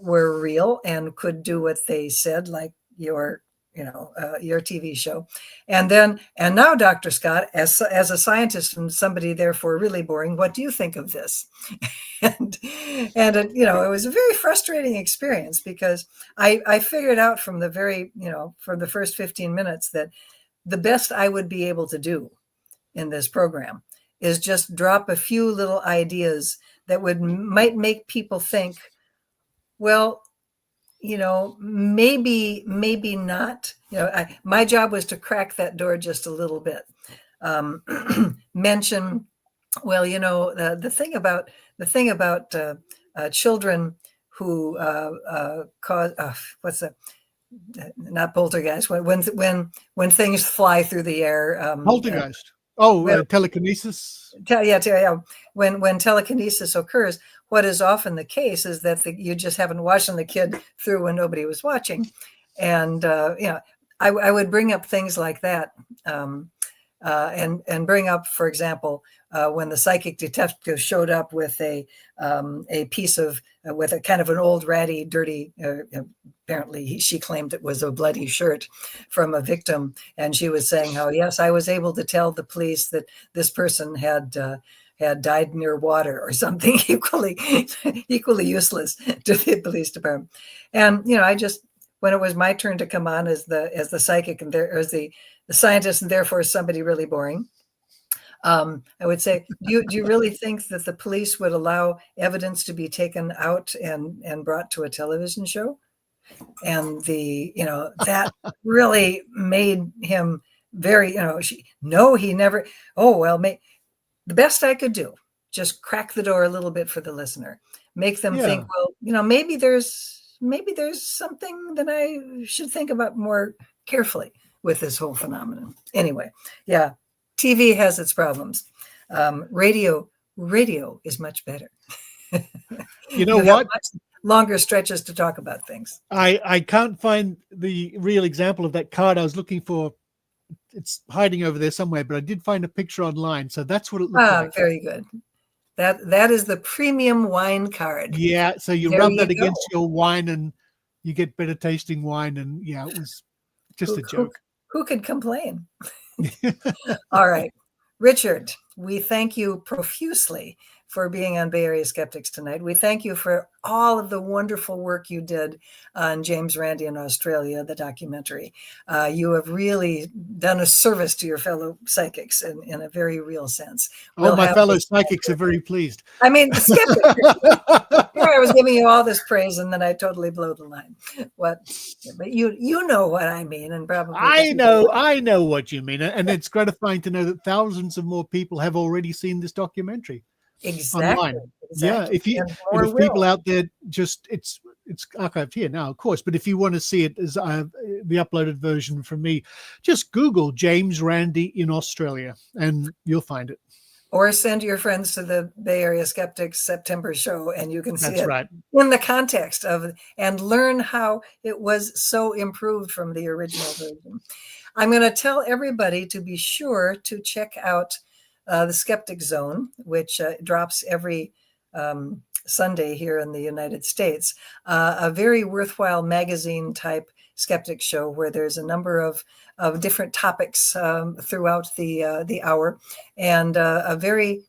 real and could do what they said, like your TV show. And now, Dr. Scott, as a scientist and somebody therefore really boring, what do you think of this? and it was a very frustrating experience because I figured out from the from the first 15 minutes that the best I would be able to do in this program is just drop a few little ideas that might make people think, well, maybe not. My job was to crack that door just a little bit. Mention, well, the thing about children who cause not poltergeist, when things fly through the air. Poltergeist. Telekinesis. When telekinesis occurs, what is often the case is that you just haven't watched the kid through when nobody was watching. And, I would bring up things like that and bring up, for example, when the psychic detective showed up with a piece of, with a kind of an old ratty, dirty, apparently she claimed it was a bloody shirt from a victim. And she was saying how, yes, I was able to tell the police that this person had died near water or something equally useless to the police department. And, when it was my turn to come on as the psychic and as the scientist and therefore somebody really boring, I would say, do you really think that the police would allow evidence to be taken out and brought to a television show? And that really made him very, he never, the best I could do, just crack the door a little bit for the listener, make them think, well, maybe there's something that I should think about more carefully with this whole phenomenon. Anyway, TV has its problems. Radio is much better. You know what? Much longer stretches to talk about things. I can't find the real example of that card I was looking for. It's hiding over there somewhere, but I did find a picture online. So that's what it looks like. Very good. That is the premium wine card. Yeah. So you rub that against your wine and you get better tasting wine. And it was just a joke. Who could complain? All right. Richard, we thank you profusely for being on Bay Area Skeptics tonight. We thank you for all of the wonderful work you did on James Randi in Australia, the documentary. You have really done a service to your fellow psychics in a very real sense. My fellow psychics are very pleased. I mean, the skeptics. I was giving you all this praise, and then I totally blow the line. But you know what I mean, and probably I know what you mean, and it's gratifying to know that thousands of more people have already seen this documentary. Exactly. Online. Yeah, if people out there it's archived here now, of course, but if you want to see it as the uploaded version from me, just Google James Randi in Australia and you'll find it. Or send your friends to the Bay Area Skeptics September show, and you can see That's it right. in the context of and learn how it was so improved from the original version. I'm going to tell everybody to be sure to check out the Skeptic Zone, which drops every Sunday here in the United States, a very worthwhile magazine type skeptic show where there's a number of different topics throughout the hour, and a very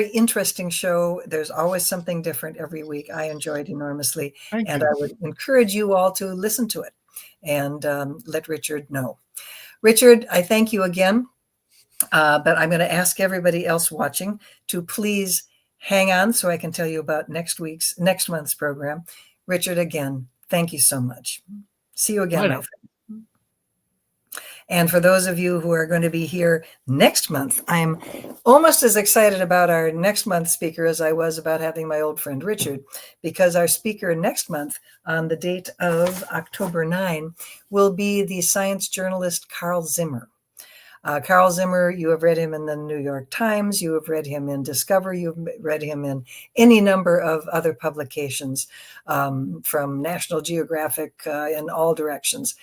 interesting show. There's always something different every week. I enjoy it enormously, and I would encourage you all to listen to it and let Richard know. Richard, I thank you again. But I'm going to ask everybody else watching to please hang on so I can tell you about next month's program. Richard, again, thank you so much. See you again, my friend. And for those of you who are going to be here next month, I'm almost as excited about our next month's speaker as I was about having my old friend Richard, because our speaker next month on the date of October 9 will be the science journalist Carl Zimmer. Carl Zimmer, you have read him in the New York Times, you have read him in Discover, you've read him in any number of other publications from National Geographic in all directions.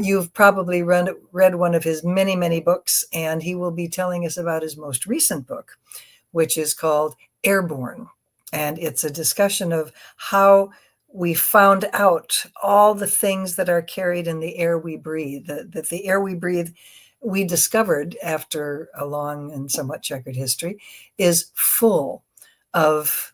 You've probably read one of his many, many books, and he will be telling us about his most recent book, which is called Airborne. And it's a discussion of how we found out all the things that are carried in the air we breathe, that the air we breathe, we discovered after a long and somewhat checkered history, is full of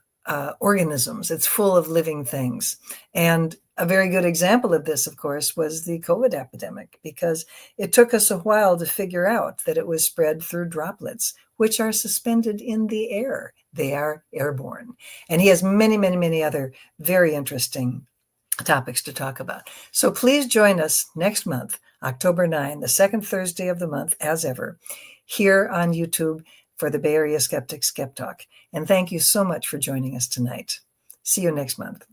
organisms. It's full of living things. And a very good example of this, of course, was the COVID epidemic, because it took us a while to figure out that it was spread through droplets, which are suspended in the air. They are airborne. And he has many, many, many other very interesting topics to talk about. So please join us next month, October 9, the second Thursday of the month, as ever, here on YouTube for the Bay Area Skeptics Skep Talk. And thank you so much for joining us tonight. See you next month.